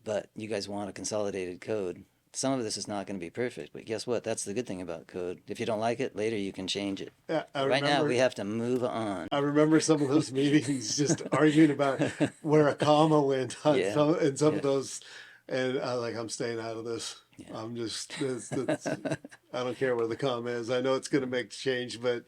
but you guys want a consolidated code. Some of this is not going to be perfect, but guess what? That's the good thing about code. If you don't like it, later you can change it. Yeah, Right now, we have to move on. I remember some of those meetings just arguing about where a comma went on Yeah. some of those, and I'm staying out of this. Yeah. I'm just I don't care where the comma is. I know it's going to make change, but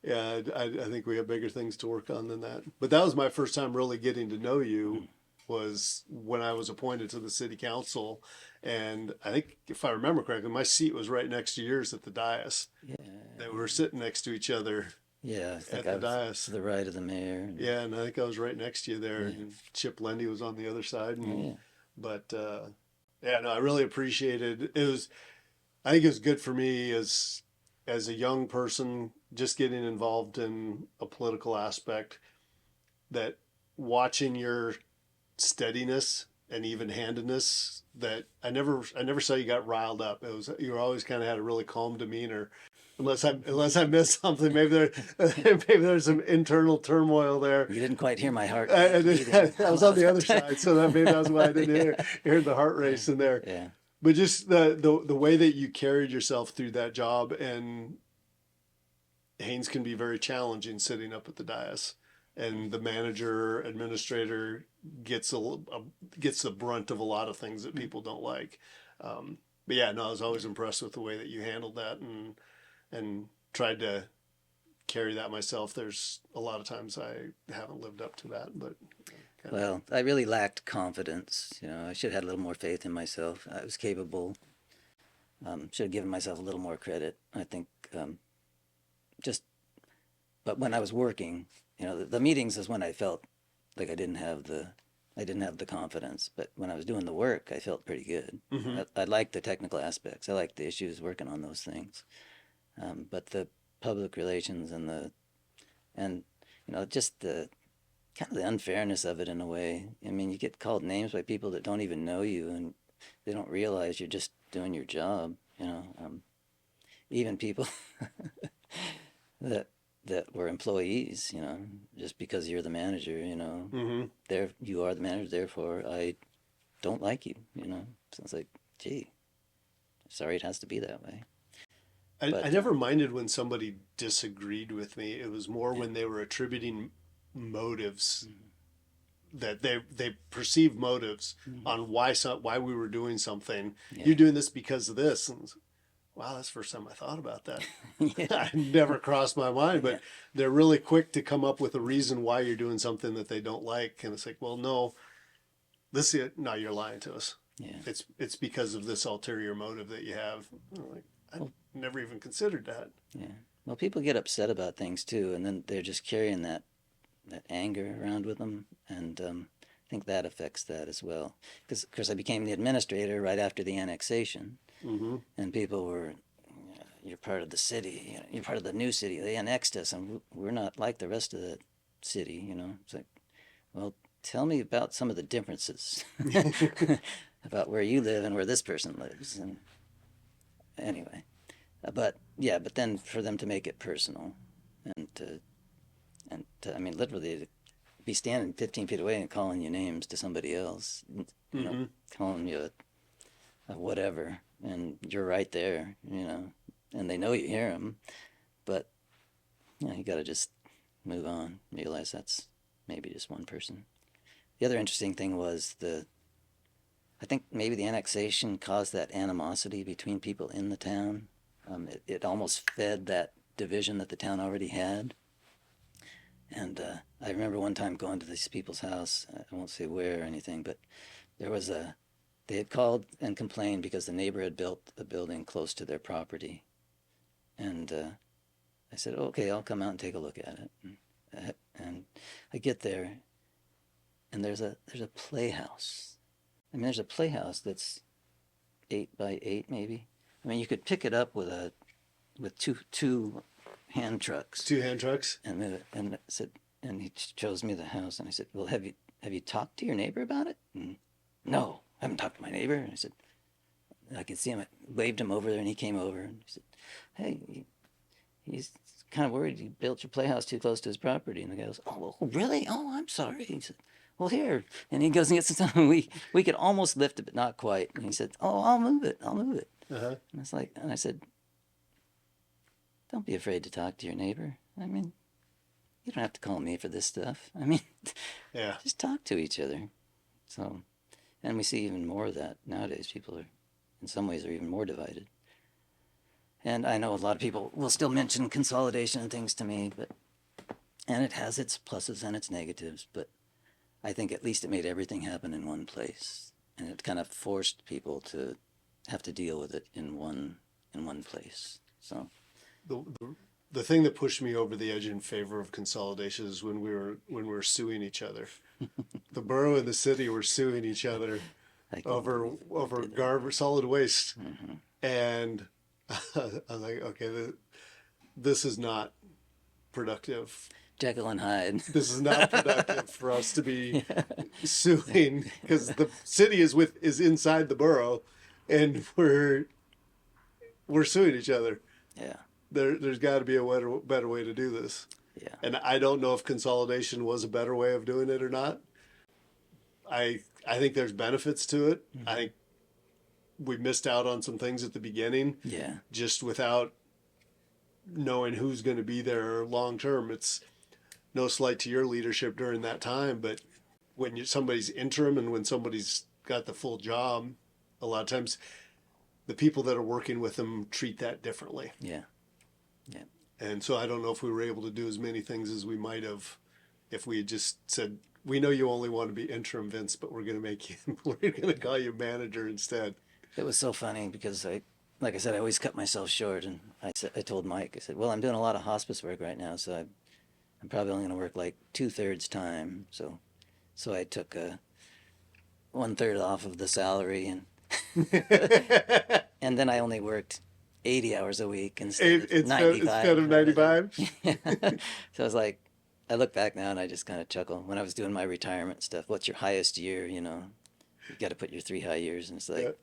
yeah, I think we have bigger things to work on than that. But that was my first time really getting to know you, was when I was appointed to the city council. And I think, if I remember correctly, my seat was right next to yours at the dais. Yeah. They were sitting next to each other. Yeah, I think at I the was dais. to the right of the mayor. Yeah, and I think I was right next to you there. Yeah. And Chip Lendy was on the other side. And, Yeah. But yeah, no, I really appreciated it. I think it was good for me as a young person just getting involved in a political aspect, that watching your steadiness and even-handedness, that I never saw you got riled up. You were always kind of had a really calm demeanor, unless I missed something. Maybe there's some internal turmoil there. You didn't quite hear my heart. I was on the other side, so maybe that's why I didn't hear the heart race in there. Yeah. But just the way that you carried yourself through that job, and Haines can be very challenging sitting up at the dais, and the manager administrator gets the brunt of a lot of things that people don't like. But yeah, no, I was always impressed with the way that you handled that, and tried to carry that myself. There's a lot of times I haven't lived up to that, but. Well, I really lacked confidence. I should have had a little more faith in myself. I was capable. Should have given myself a little more credit. I think but when I was working, the meetings is when I felt like I didn't have the confidence. But when I was doing the work, I felt pretty good. Mm-hmm. I liked the technical aspects. I liked the issues, working on those things. But the public relations and just the kind of the unfairness of it in a way. I mean, you get called names by people that don't even know you, and they don't realize you're just doing your job. Even people that were employees, just because you're the manager, Mm-hmm. you are the manager, therefore I don't like you, So it's like, gee, sorry it has to be that way. I never minded when somebody disagreed with me. It was more when they were attributing motives, that they perceived motives on why we were doing something. Yeah. You're doing this because of this. And wow, that's the first time I thought about that. I never crossed my mind, but they're really quick to come up with a reason why you're doing something that they don't like. And it's like, well, no, no, you're lying to us. Yeah. It's because of this ulterior motive that you have. I never even considered that. Yeah. Well, people get upset about things too, and then they're just carrying that anger around with them, and I think that affects that as well. Because, of course, I became the administrator right after the annexation, and people were, you're part of the city, you're part of the new city. They annexed us, and we're not like the rest of the city, It's like, well, tell me about some of the differences about where you live and where this person lives. And anyway, but then for them to make it personal, I mean, literally, to be standing 15 feet away and calling you names to somebody else, calling you a whatever, and you're right there, and they know you hear them, but you got to just move on, realize that's maybe just one person. The other interesting thing was I think maybe the annexation caused that animosity between people in the town. It almost fed that division that the town already had. And I remember one time going to these people's house. I won't say where or anything, but they had called and complained because the neighbor had built a building close to their property. And I said, okay, I'll come out and take a look at it. And I get there, and there's a playhouse. I mean, there's a playhouse that's 8 by 8 maybe. I mean, you could pick it up with two hand trucks. 2 hand trucks. And I said, and he shows me the house, and I said, well, have you talked to your neighbor about it? And, no, I haven't talked to my neighbor. And I said, I could see him. I waved him over there, and he came over, and he said, hey, he's kind of worried you built your playhouse too close to his property. And the guy goes, oh, really? Oh, I'm sorry. He said, well, here. And he goes and gets some. We could almost lift it, but not quite. And he said, oh, I'll move it. I'll move it. Uh-huh. And it's like, and I said, don't be afraid to talk to your neighbor. I mean, you don't have to call me for this stuff. I mean, Yeah. just talk to each other. So, and we see even more of that nowadays. People are, in some ways, are even more divided. And I know a lot of people will still mention consolidation and things to me, and it has its pluses and its negatives, but I think at least it made everything happen in one place. And it kind of forced people to have to deal with it in one place. So the thing that pushed me over the edge in favor of consolidation is when we were suing each other. The borough and the city were suing each other over solid waste. Mm-hmm. And I was like, okay, this is not productive. Jekyll and Hyde. This is not productive for us to be suing, because the city is inside the borough, and we're suing each other. Yeah. There's got to be a better way to do this. Yeah. And I don't know if consolidation was a better way of doing it or not. I think there's benefits to it. Mm-hmm. I think we missed out on some things at the beginning. Yeah. Just without knowing who's going to be there long term. It's no slight to your leadership during that time, but when somebody's interim and when somebody's got the full job, a lot of times the people that are working with them treat that differently. Yeah. Yeah. And so I don't know if we were able to do as many things as we might have if we had just said, we know you only want to be interim, Vince, but we're going to call you manager instead. It was so funny because like I said, I always cut myself short, and I told Mike, I said, well, I'm doing a lot of hospice work right now, so I'm probably only going to work like 2/3 time. So I took 1/3 off of the salary, and and then I only worked 80 hours a week instead of 95. So I was like, I look back now and I just kind of chuckle. When I was doing my retirement stuff, what's your highest year? You got to put your 3 high years, and it's like,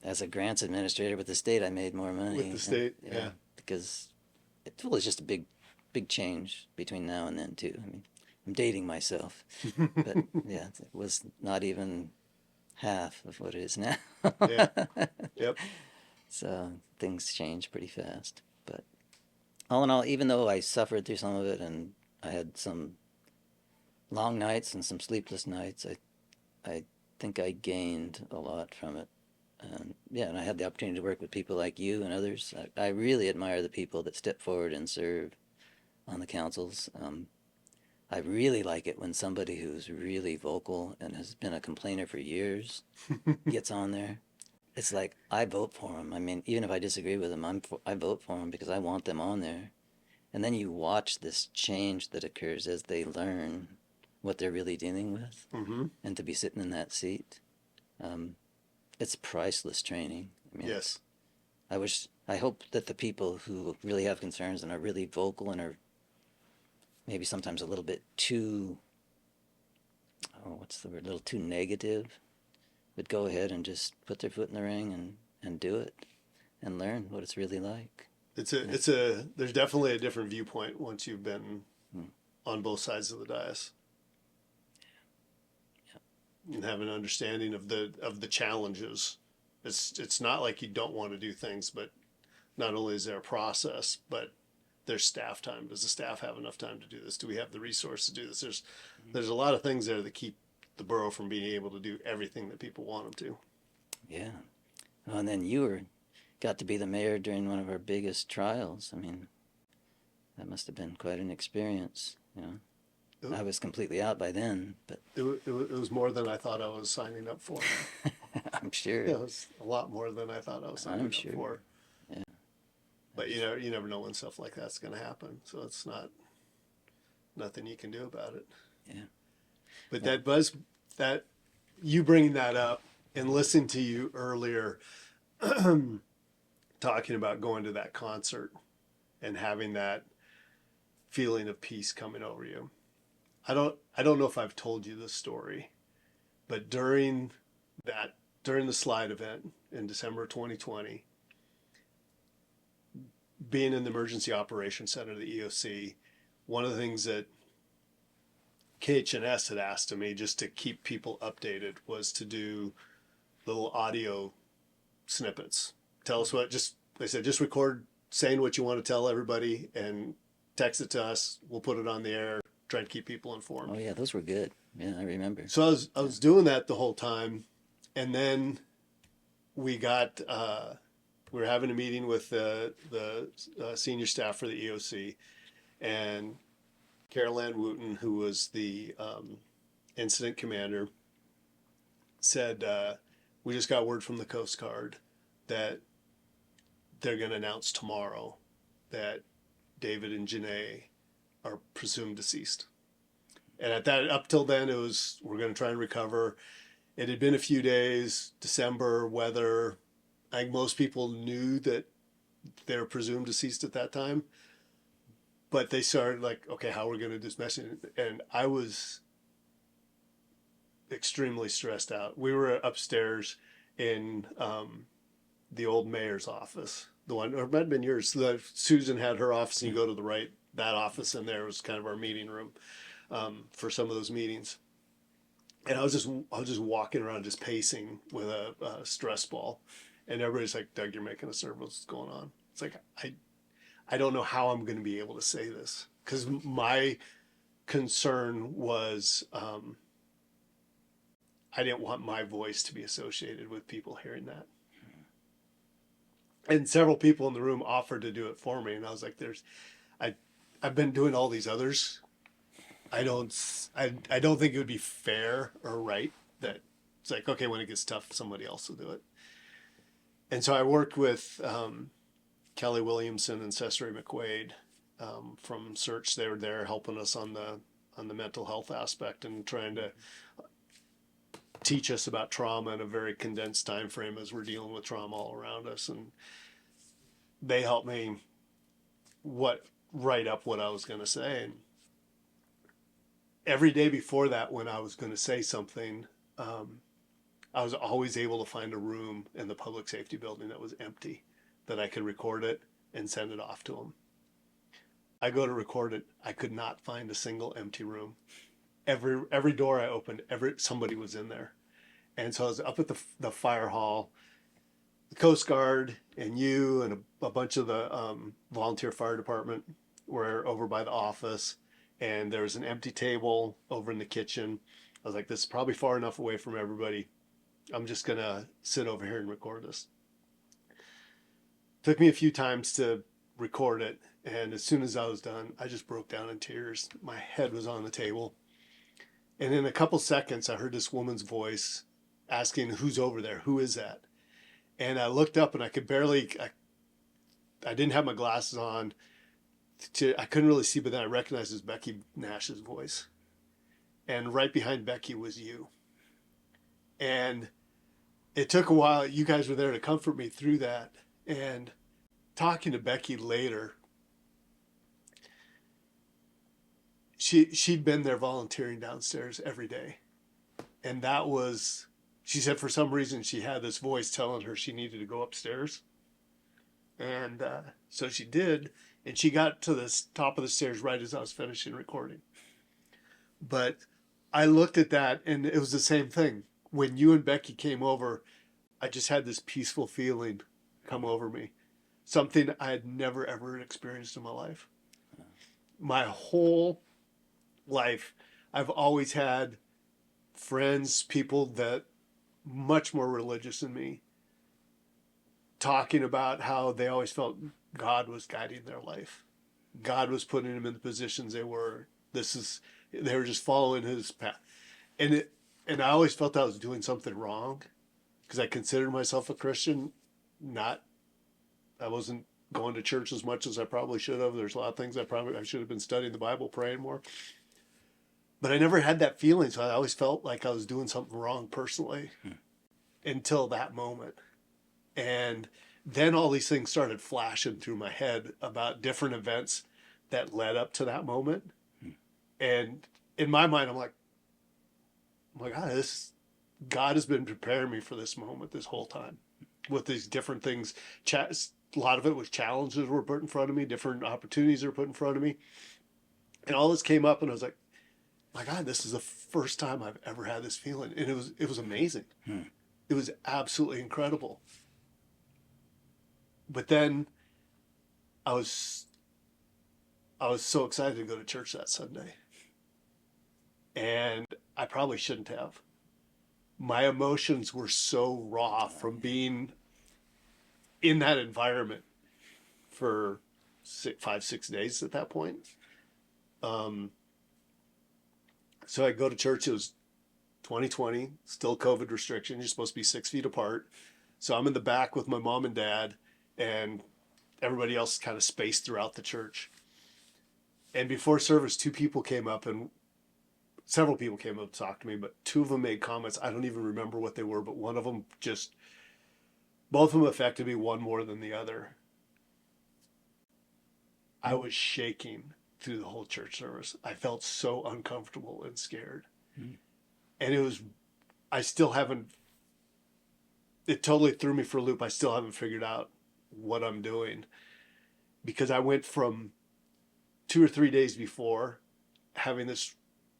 as a grants administrator with the state, I made more money. With the state, yeah. Because it was just a big change between now and then, too. I mean, I'm dating myself. But, yeah, it was not even half of what it is now. Yeah. Yep. So things change pretty fast. But all in all, even though I suffered through some of it and I had some long nights and some sleepless nights, I think I gained a lot from it. And I had the opportunity to work with people like you and others. I really admire the people that step forward and serve on the councils. I really like it when somebody who's really vocal and has been a complainer for years gets on there. It's like, I vote for them. I mean, even if I disagree with them, I vote for them because I want them on there. And then you watch this change that occurs as they learn what they're really dealing with. Mm-hmm. And to be sitting in that seat. It's priceless training. I mean, yes. I hope that the people who really have concerns and are really vocal and are maybe sometimes a little bit too, a little too negative, would go ahead and just put their foot in the ring and do it and learn what it's really like. There's definitely a different viewpoint once you've been on both sides of the dais. And have an understanding of the challenges. It's not like you don't want to do things, but not only is there a process, but there's staff time. Does the staff have enough time to do this? Do we have the resource to do this? There's a lot of things there that keep the borough from being able to do everything that people want them to. Yeah. Well, and then you got to be the mayor during one of our biggest trials. I mean, that must have been quite an experience, I was completely out by then, but it was more than I thought I was signing up for. I'm sure. It was a lot more than I thought I was signing up for. Yeah. But you never know when stuff like that's going to happen, so it's nothing you can do about it. Yeah. But that you bringing that up and listening to you earlier, talking about going to that concert and having that feeling of peace coming over you. I don't know if I've told you this story, but during the slide event in December 2020, being in the Emergency Operations Center, the EOC, one of the things that KH&S had asked of me just to keep people updated was to do little audio snippets. Tell us they said, just record saying what you want to tell everybody and text it to us. We'll put it on the air, try to keep people informed. Oh yeah, those were good. Yeah, I remember. So I was doing that the whole time. And then we were having a meeting with the senior staff for the EOC, and Carol Ann Wooten, who was the incident commander, said, we just got word from the Coast Guard that they're going to announce tomorrow that David and Juneau are presumed deceased. And up till then, we're going to try and recover. It had been a few days, December, weather. I think most people knew that they were presumed deceased at that time. But they started like, okay, how are we going to do this message? And I was extremely stressed out. We were upstairs in the old mayor's office. The one, or it might have been yours. Susan had her office, and you go to the right. That office in there was kind of our meeting room for some of those meetings. And I was just walking around, just pacing with a stress ball, and everybody's like, "Doug, you're making us nervous. What's going on?" It's like I don't know how I'm going to be able to say this, because my concern was I didn't want my voice to be associated with people hearing that. And several people in the room offered to do it for me, and I was like, I've been doing all these others. I don't think it would be fair or right that it's like, okay, when it gets tough, somebody else will do it. And so I worked with Kelly Williamson and Cesare McQuaid from Search. They were there helping us on the mental health aspect and trying to teach us about trauma in a very condensed time frame as we're dealing with trauma all around us. And they helped me write up what I was going to say. And every day before that, when I was going to say something, I was always able to find a room in the public safety building that was empty, that I could record it and send it off to them. I go to record it. I could not find a single empty room. Every door I opened, somebody was in there. And so I was up at the fire hall. The Coast Guard and you and a bunch of the volunteer fire department were over by the office. And there was an empty table over in the kitchen. I was like, this is probably far enough away from everybody. I'm just going to sit over here and record this. Took me a few times to record it. And as soon as I was done, I just broke down in tears. My head was on the table. And in a couple seconds, I heard this woman's voice asking, who's over there? Who is that? And I looked up and I could barely, I didn't have my glasses on. I couldn't really see, but then I recognized it as Becky Nash's voice. And right behind Becky was you. And it took a while. You guys were there to comfort me through that. And talking to Becky later, she'd been there volunteering downstairs every day. And she said for some reason she had this voice telling her she needed to go upstairs. And so she did. And she got to the top of the stairs right as I was finishing recording. But I looked at that, and it was the same thing. When you and Becky came over, I just had this peaceful feeling come over me. Something I had never, ever experienced in my life. My whole life, I've always had friends, people that much more religious than me, talking about how they always felt God was guiding their life. God was putting them in the positions they were. They were just following his path. And I always felt I was doing something wrong because I considered myself a Christian. I wasn't going to church as much as I probably should have. There's a lot of things I should have been studying the Bible, praying more. But I never had that feeling, so I always felt like I was doing something wrong personally until that moment. And then all these things started flashing through my head about different events that led up to that moment. And in my mind, I'm like, God has been preparing me for this moment this whole time with these different things, a lot of it was challenges were put in front of me, different opportunities were put in front of me. And all this came up and I was like, my God, this is the first time I've ever had this feeling. And it was amazing. It was absolutely incredible. But then I was so excited to go to church that Sunday. And I probably shouldn't have. My emotions were so raw from being in that environment for 5, 6 days at that point. So I go to church. It was 2020, still COVID restrictions. You're supposed to be 6 feet apart. So I'm in the back with my mom and dad, and everybody else kind of spaced throughout the church. And before service, several people came up to talk to me, but two of them made comments. I don't even remember what they were, but one of them both of them affected me, one more than the other. I was shaking through the whole church service. I felt so uncomfortable and scared. And I still haven't, it totally threw me for a loop. I still haven't figured out what I'm doing, because I went from 2 or 3 days before having this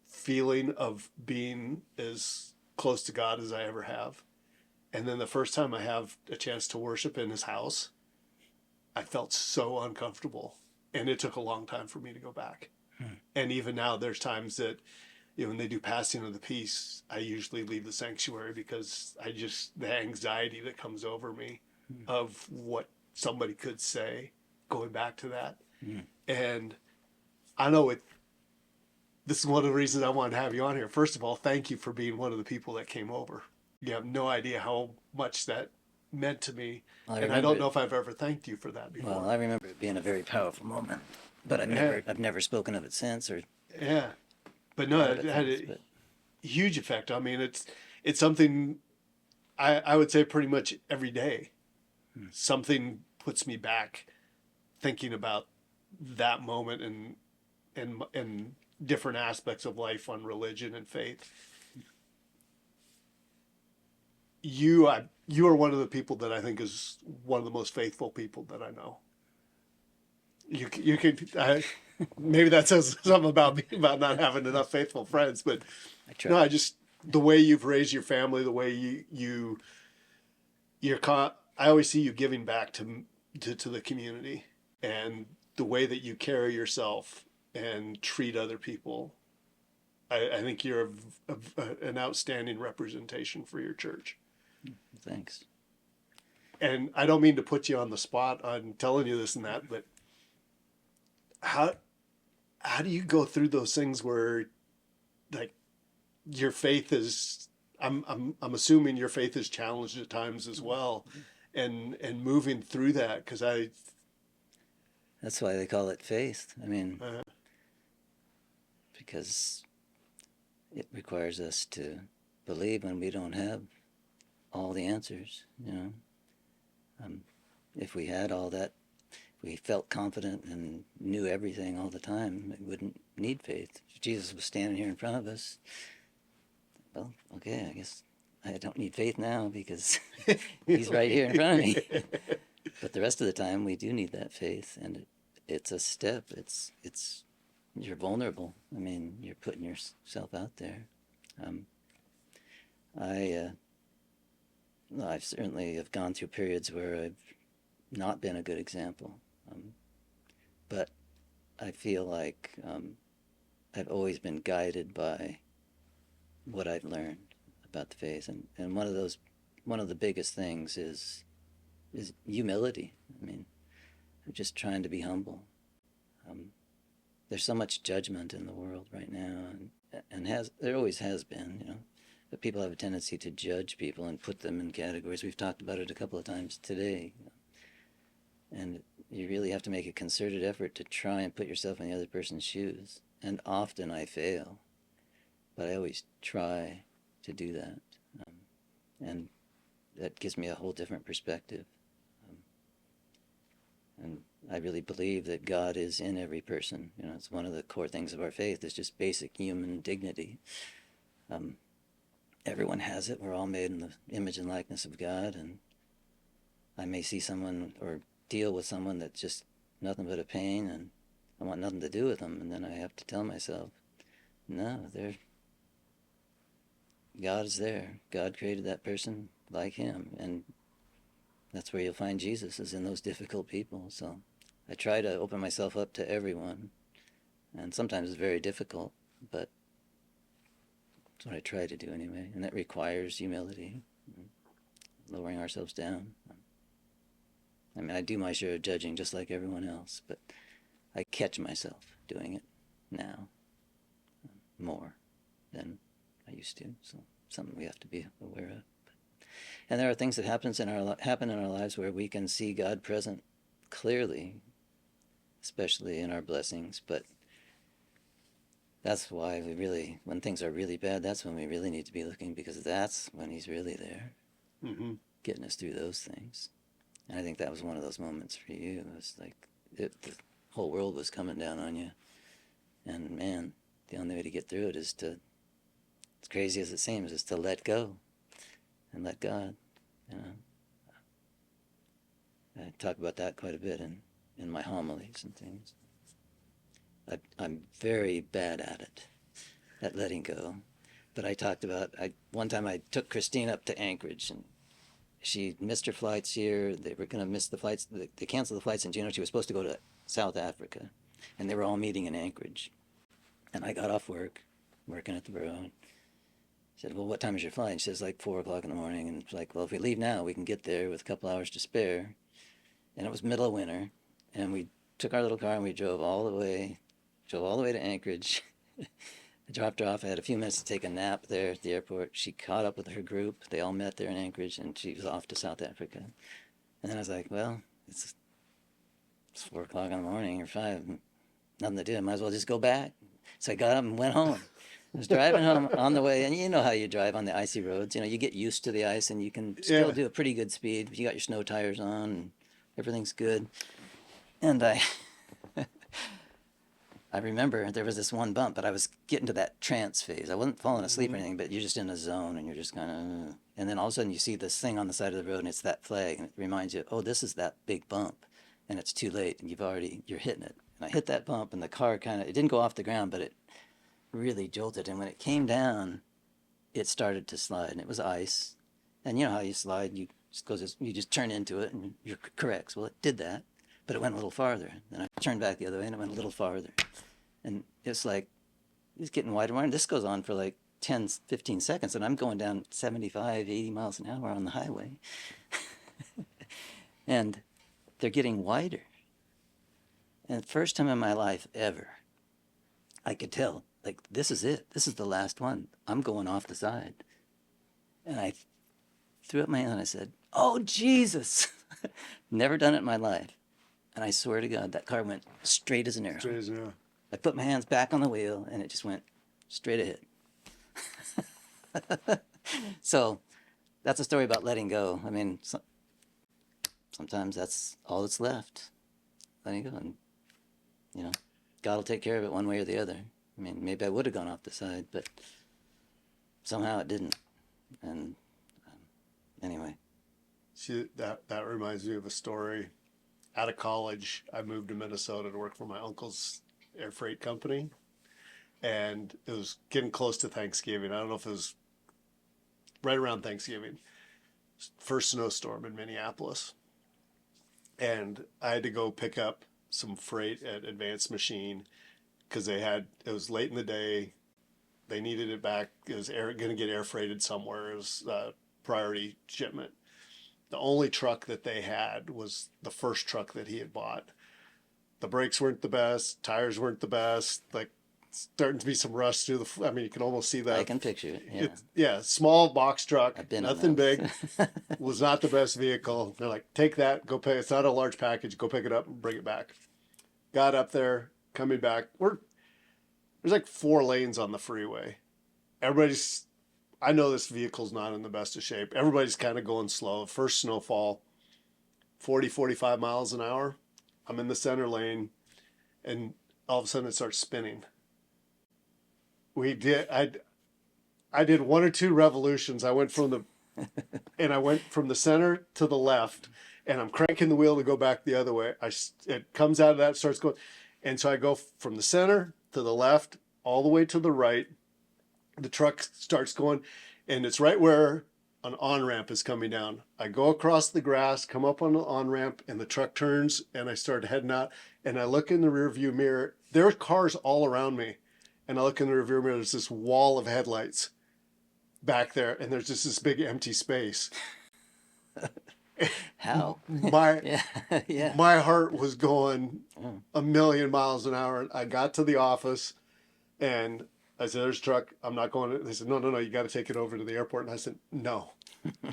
feeling of being as close to God as I ever have. And then the first time I have a chance to worship in his house, I felt so uncomfortable. And it took a long time for me to go back. And even now, there's times that, when they do passing of the peace, I usually leave the sanctuary because the anxiety that comes over me of what somebody could say, going back to that. And I know this is one of the reasons I wanted to have you on here. First of all, thank you for being one of the people that came over. You have no idea how much that meant to me. And I don't know if I've ever thanked you for that before. Well, I remember it being a very powerful moment, but I've never spoken of it since. Yeah. But no, it had a huge effect. I mean, it's something I would say pretty much every day. Something puts me back thinking about that moment and different aspects of life on religion and faith. You are one of the people that I think is one of the most faithful people that I know. You could maybe that says something about me, about not having enough faithful friends, but the way you've raised your family, the way I always see you giving back to the community, and the way that you carry yourself and treat other people. I think you're an outstanding representation for your church. Thanks. And I don't mean to put you on the spot on telling you this and that, but how do you go through those things where, like, your faith is, I'm assuming your faith is challenged at times as well, and moving through that, because that's why they call it faith. I mean, because it requires us to believe when we don't have all the answers. If we had all that, if we felt confident and knew everything all the time, we wouldn't need faith. If Jesus was standing here in front of us, well, okay, I guess I don't need faith now because he's right here in front of me. But the rest of the time, we do need that faith, and it's a step. You're vulnerable. I mean, you're putting yourself out there. I've certainly have gone through periods where I've not been a good example, but I feel like I've always been guided by what I've learned about the faith, and one of the biggest things is humility. I mean, I'm just trying to be humble. There's so much judgment in the world right now, and there always has been, but people have a tendency to judge people and put them in categories. We've talked about it a couple of times today. And you really have to make a concerted effort to try and put yourself in the other person's shoes. And often I fail, but I always try to do that. And that gives me a whole different perspective. And I really believe that God is in every person. It's one of the core things of our faith. It's just basic human dignity. Everyone has it. We're all made in the image and likeness of God, and I may see someone or deal with someone that's just nothing but a pain, and I want nothing to do with them. And then I have to tell myself, no, God is there. God created that person like him, and that's where you'll find Jesus, is in those difficult people. So I try to open myself up to everyone, and sometimes it's very difficult, but that's what I try to do anyway, and that requires humility, lowering ourselves down. I mean, I do my share of judging just like everyone else, but I catch myself doing it now more than I used to. So something we have to be aware of. And there are things that happen in our lives where we can see God present clearly, especially in our blessings. But that's why when things are really bad, that's when we really need to be looking, because that's when he's really there, getting us through those things. And I think that was one of those moments for you. It was like the whole world was coming down on you. And man, the only way to get through it is to, as crazy as it seems, is to let go and let God. You know, I talk about that quite a bit in my homilies and things. I'm very bad at it, at letting go. But I talked about, one time I took Christine up to Anchorage, and she missed her flights here. They were going to miss the flights. They canceled the flights in Juneau. She was supposed to go to South Africa, and they were all meeting in Anchorage. And I got off work, working at the borough, and said, well, what time is your flight? And she says, like 4 o'clock in the morning. And it's like, well, if we leave now, we can get there with a couple hours to spare. And it was middle of winter, and we took our little car and we drove all the way to Anchorage. I dropped her off. I had a few minutes to take a nap there at the airport. She caught up with her group. They all met there in Anchorage, and she was off to South Africa. And then I was like, well, it's 4 o'clock in the morning or 5, nothing to do. I might as well just go back. So I got up and went home. I was driving home on the way, and you know how you drive on the icy roads. You know, you get used to the ice, and you can still do a pretty good speed. You got your snow tires on, and everything's good. And I remember there was this one bump, but I was getting to that trance phase. I wasn't falling asleep or anything, but you're just in a zone, and you're just kind of... And then all of a sudden you see this thing on the side of the road, and it's that flag, and it reminds you, oh, this is that big bump, and it's too late, and you're hitting it. And I hit that bump, and the car it didn't go off the ground, but it really jolted. And when it came down, it started to slide, and it was ice. And you know how you slide, you just turn into it, and you're correct. Well, it did that, but it went a little farther. Then I turned back the other way, and it went a little farther. And it's like, it's getting wider and wider. This goes on for like 10, 15 seconds, and I'm going down 75, 80 miles an hour on the highway. And they're getting wider. And the first time in my life ever, I could tell, like, this is it. This is the last one. I'm going off the side. And I threw up my hand and I said, oh, Jesus. Never done it in my life. And I swear to God, that car went straight as an arrow. Straight as an arrow. I put my hands back on the wheel, and it just went straight ahead. So that's a story about letting go. I mean, sometimes that's all that's left. Letting go. And, you know, God will take care of it one way or the other. I mean, maybe I would have gone off the side, but somehow it didn't. And anyway. See, that reminds me of a story. Out of college, I moved to Minnesota to work for my uncle's air freight company. And it was getting close to Thanksgiving. I don't know if it was right around Thanksgiving. First snowstorm in Minneapolis. And I had to go pick up some freight at Advanced Machine because it was late in the day. They needed it back. It was going to get air freighted somewhere. It was a priority shipment. The only truck that they had was the first truck that he had bought. The brakes weren't the best. Tires weren't the best. Like, starting to be some rust through I mean, you can almost see that. I can picture it, yeah. Small box truck. I've been nothing big. Was not the best vehicle. They're like, take that, go pay. It's not a large package. Go pick it up and bring it back. Got up there, coming back. There's like 4 lanes on the freeway. I know this vehicle's not in the best of shape. Everybody's kind of going slow. First snowfall, 40, 45 miles an hour. I'm in the center lane, and all of a sudden it starts spinning. I did 1 or 2 revolutions. I went from the center to the left, and I'm cranking the wheel to go back the other way. It comes out of that, starts going. And so I go from the center to the left, all the way to the right. The truck starts going, and it's right where an on-ramp is coming down. I go across the grass, come up on the on-ramp, and the truck turns, and I start heading out. And I look in the rearview mirror. There are cars all around me. And I look in the rearview mirror, there's this wall of headlights back there, and there's just this big empty space. How? My Yeah. my heart was going a million miles an hour. I got to the office, and I said, "There's a truck. I'm not going." They said, "No, you got to take it over to the airport." And I said, "No,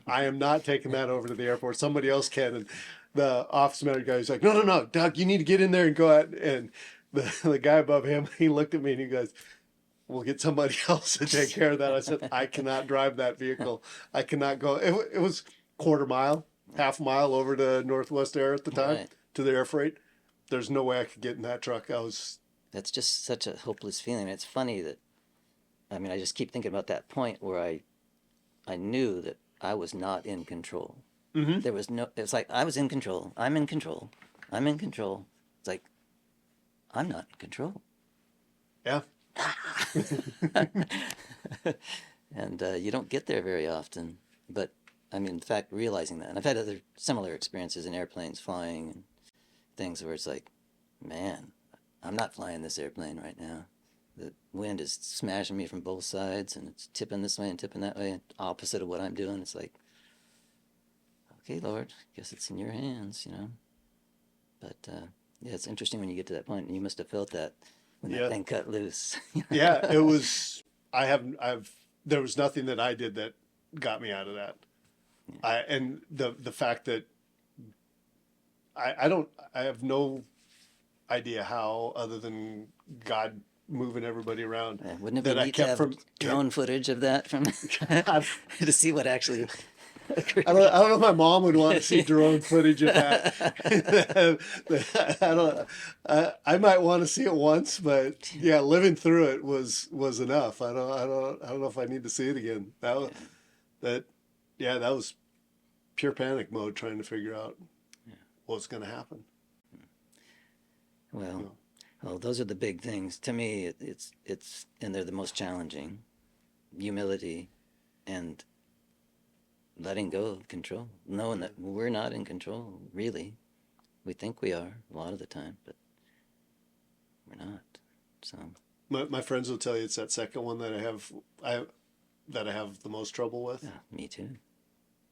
I am not taking that over to the airport. Somebody else can." And the office manager guy was like, "No, Doug, you need to get in there and go out." And the guy above him, he looked at me and he goes, "We'll get somebody else to take care of that." I said, "I cannot drive that vehicle. I cannot go." It was quarter mile, half mile over to Northwest Air at the time, Right. to the air freight. There's no way I could get in that truck. That's just such a hopeless feeling. It's funny that, I mean, I just keep thinking about that point where I knew that I was not in control. Mm-hmm. There was no, it's like I was in control. I'm in control. I'm in control. It's like, I'm not in control. Yeah. And you don't get there very often. But I mean, in fact, realizing that, and I've had other similar experiences in airplanes flying and things where it's like, man, I'm not flying this airplane right now. The wind is smashing me from both sides, and it's tipping this way and tipping that way, opposite of what I'm doing. It's like, okay, Lord, guess it's in your hands, you know. But yeah, it's interesting when you get to that point, and you must have felt that when that thing cut loose. Yeah, it was. There was nothing that I did that got me out of that. Yeah. And the fact that I have no idea how, other than God moving everybody around. Wouldn't it be neat to have drone footage of that from to see what actually occurred? I don't know if my mom would want to see drone footage of that. I might want to see it once, but yeah, living through it was enough. I don't know if I need to see it again. That was pure panic mode, trying to figure out what's going to happen. Well, those are the big things to me. It's and they're the most challenging. Humility and letting go of control, knowing that we're not in control. Really, we think we are a lot of the time, but we're not. So my friends will tell you it's that second one that I have the most trouble with. Yeah, me too.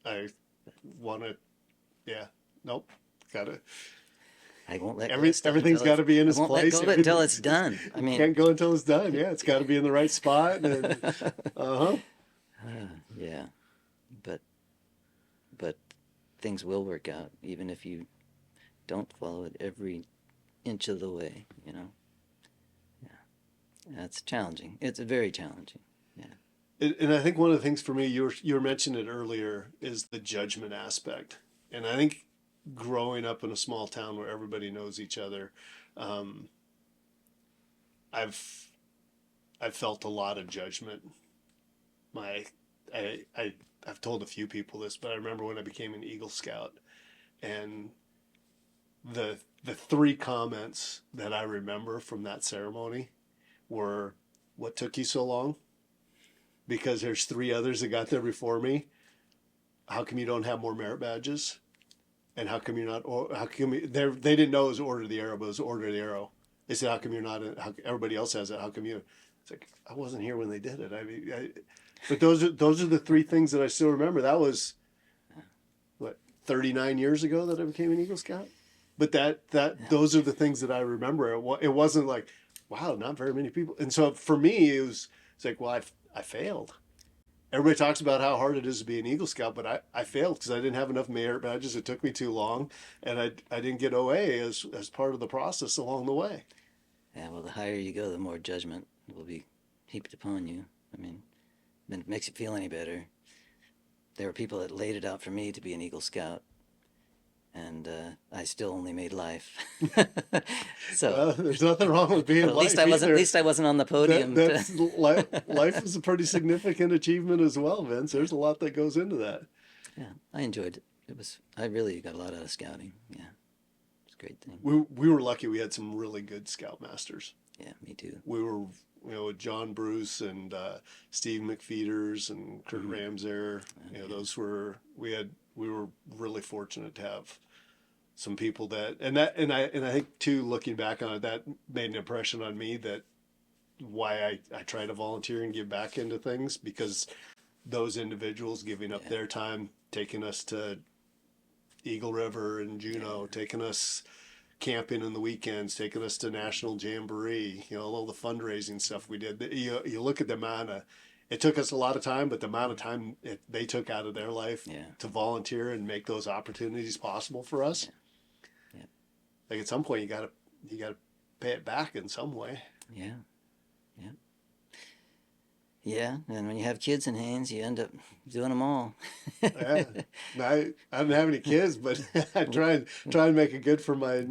I want to. Yeah. Nope. Gotta. I won't let everything's got to be in its place. I won't let go of it until it's done. I mean, can't go until it's done. Yeah, it's got to be in the right spot. And, yeah, but things will work out even if you don't follow it every inch of the way. You know. Yeah, that's challenging. It's very challenging. Yeah. And I think one of the things for me, you were mentioning it earlier, is the judgment aspect. And I think growing up in a small town where everybody knows each other, I've felt a lot of judgment. I've told a few people this, but I remember when I became an Eagle Scout, and the three comments that I remember from that ceremony were, "What took you so long? Because there's three others that got there before me. How come you don't have more merit badges? And how come you're not? How come they didn't know it was Order of the Arrow, but it was Order of the Arrow. They said, how come you're not? How everybody else has it? How come you?" It's like, I wasn't here when they did it. I mean, but those are the three things that I still remember. That was what, 39 years ago that I became an Eagle Scout. But those are the things that I remember. It wasn't like, wow, not very many people. And so for me, it's like, well, I failed. Everybody talks about how hard it is to be an Eagle Scout, but I failed because I didn't have enough merit badges. It took me too long, and I didn't get OA as part of the process along the way. Yeah, well, the higher you go, the more judgment will be heaped upon you. I mean, if it makes you feel any better, there were people that laid it out for me to be an Eagle Scout, and I still only made life. So there's nothing wrong with being at least I wasn't on the podium. Life is a pretty significant achievement as well, Vince. There's a lot that goes into that. Yeah, I enjoyed it. I really got a lot out of scouting. Yeah, it's a great thing. We were lucky. We had some really good scoutmasters. Yeah, me too. We were, with John Bruce and Steve McFeeters and Kurt Ramser. Those were we were really fortunate to have some people and I think too, looking back on it, that made an impression on me, that why I try to volunteer and give back into things, because those individuals giving up their time, taking us to Eagle River and Juneau, taking us camping in the weekends, taking us to National Jamboree, all the fundraising stuff we did. You look at the amount of, it took us a lot of time, but the amount of time they took out of their life to volunteer and make those opportunities possible for us. Yeah. Like at some point you gotta pay it back in some way. Yeah. Yeah. Yeah, and when you have kids in Haines, you end up doing them all. Yeah. I don't have any kids, but I try and make it good for my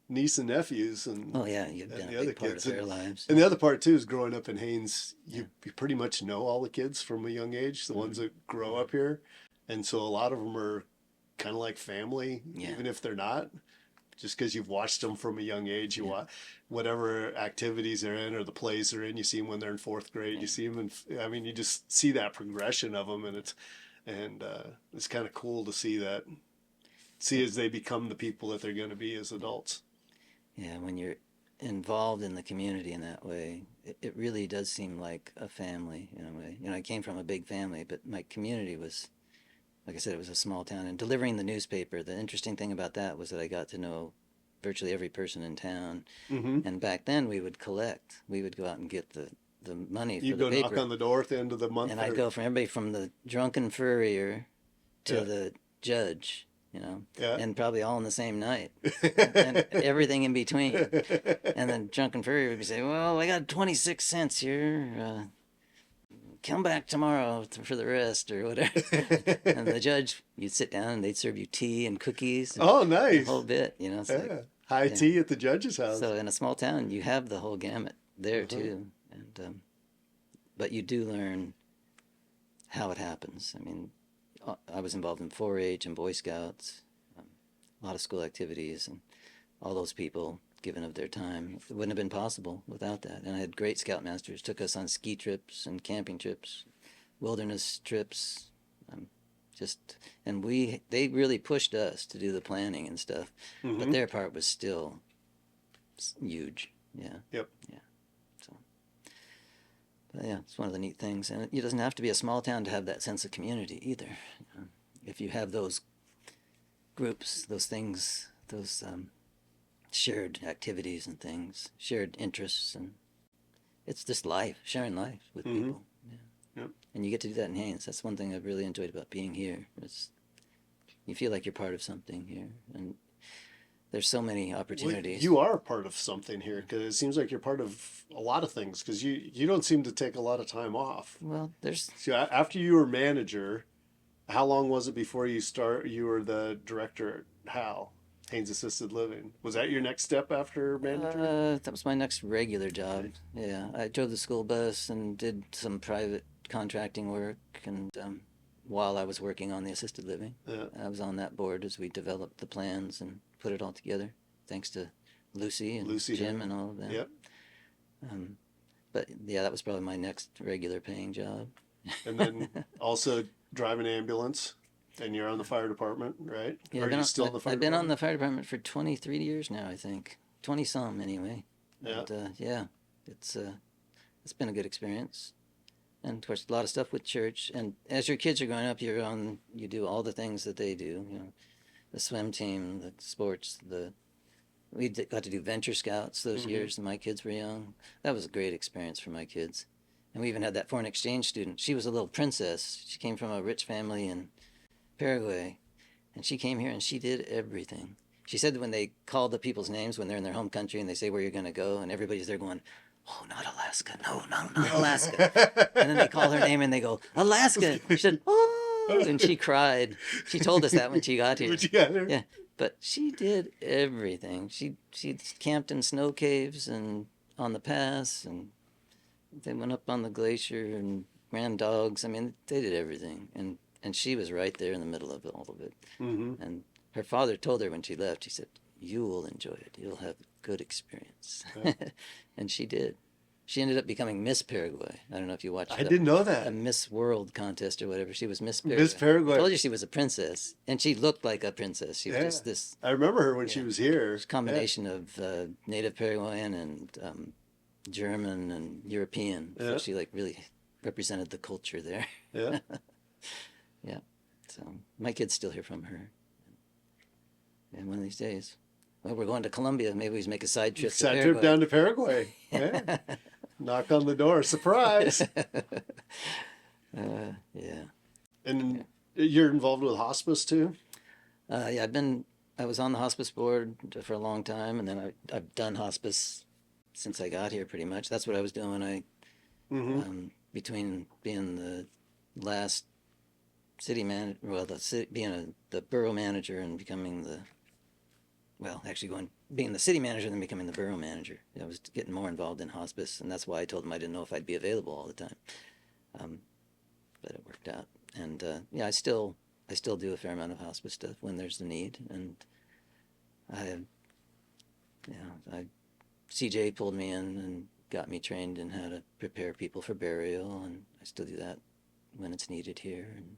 niece and nephews and you've been a big part of their lives. And the other part too is growing up in Haines, you pretty much know all the kids from a young age, the ones that grow up here, and so a lot of them are kind of like family, even if they're not. Just because you've watched them from a young age, you watch whatever activities they're in or the plays they're in. You see them when they're in fourth grade. You see them, you just see that progression of them, and it's kind of cool to see that, as they become the people that they're going to be as adults. Yeah, when you're involved in the community in that way, it really does seem like a family in a way. I came from a big family, but my community was, like I said, it was a small town. And delivering the newspaper, the interesting thing about that was that I got to know virtually every person in town. Mm-hmm. And back then we would collect. We would go out and get the money for You'd the go paper. knock on the door at the end of the month. And I'd go from everybody from the drunken furrier to the judge, and probably all in the same night. and everything in between. And then drunken furrier would say, well, I got 26 cents here. Come back tomorrow for the rest or whatever. And the judge, you'd sit down and they'd serve you tea and cookies. And oh, nice. The whole bit, It's like, high tea at the judge's house. So in a small town, you have the whole gamut there too. And but you do learn how it happens. I was involved in 4-H and Boy Scouts, a lot of school activities, and all those people given of their time. It wouldn't have been possible without that. And I had great scoutmasters, took us on ski trips and camping trips, wilderness trips, and they really pushed us to do the planning and stuff, but their part was still huge. Yeah. Yep. Yeah. So, but yeah, it's one of the neat things, and it doesn't have to be a small town to have that sense of community either. If you have those groups, those things, those shared activities and things, shared interests, and it's just life, sharing life with people. Yeah. Yep. And you get to do that in Haines. That's one thing I've really enjoyed about being here. You feel like you're part of something here, and there's so many opportunities. Well, you are part of something here, because it seems like you're part of a lot of things, because you don't seem to take a lot of time off. Well, So after you were manager, how long was it before you were the director at Haines Assisted Living? Was that your next step after manager? That was my next regular job. Yeah, I drove the school bus and did some private contracting work, and while I was working on the assisted living, I was on that board as we developed the plans and put it all together, thanks to Lucy and Jim and all of that. Yep. But yeah, that was probably my next regular paying job. And then also driving ambulance. And you're on the fire department, right? Yeah, Are you still on the fire department? I've been on the fire department for 23 years now, I think. 20-some anyway. Yeah. And, it's been a good experience. And, of course, a lot of stuff with church. And as your kids are growing up, you do all the things that they do. The swim team, the sports, we got to do venture scouts those years when my kids were young. That was a great experience for my kids. And we even had that foreign exchange student. She was a little princess. She came from a rich family in Paraguay, and she came here and she did everything. She said that when they call the people's names when they're in their home country and they say where you're going to go, and everybody's there going, oh, not Alaska, no, not Alaska. And then they call her name and they go, Alaska. She said, oh, and she cried. She told us that when she got here. When she got here? Yeah, but she did everything. She camped in snow caves and on the pass, and they went up on the glacier and ran dogs. They did everything. And And she was right there in the middle of all of it. Mm-hmm. And her father told her when she left, he said, "You will enjoy it. You'll have a good experience." Yeah. And she did. She ended up becoming Miss Paraguay. I don't know if you watched I didn't know that. a Miss World contest or whatever. She was Miss Paraguay. Miss Paraguay. I told you she was a princess, and she looked like a princess. She was Yeah. just this I remember her when she was here. combination of native Paraguayan and German and European. So Yeah. she like really represented the culture there. Yeah. Yeah. So my kids still hear from her. And one of these days, well, we're going to Colombia. Maybe we make a side trip. Side trip down to Paraguay. Yeah. Knock on the door. Surprise. Yeah. And you're involved with hospice too? Yeah, I was on the hospice board for a long time, and then I've done hospice since I got here pretty much. That's what I was doing when I, Mm-hmm. between being the last city manager, well, being the borough manager and becoming being the city manager and then becoming the borough manager. I was getting more involved in hospice, and that's why I told them I didn't know if I'd be available all the time. But it worked out. And yeah, I still do a fair amount of hospice stuff when there's the need. And CJ pulled me in and got me trained in how to prepare people for burial, and I still do that when it's needed here. And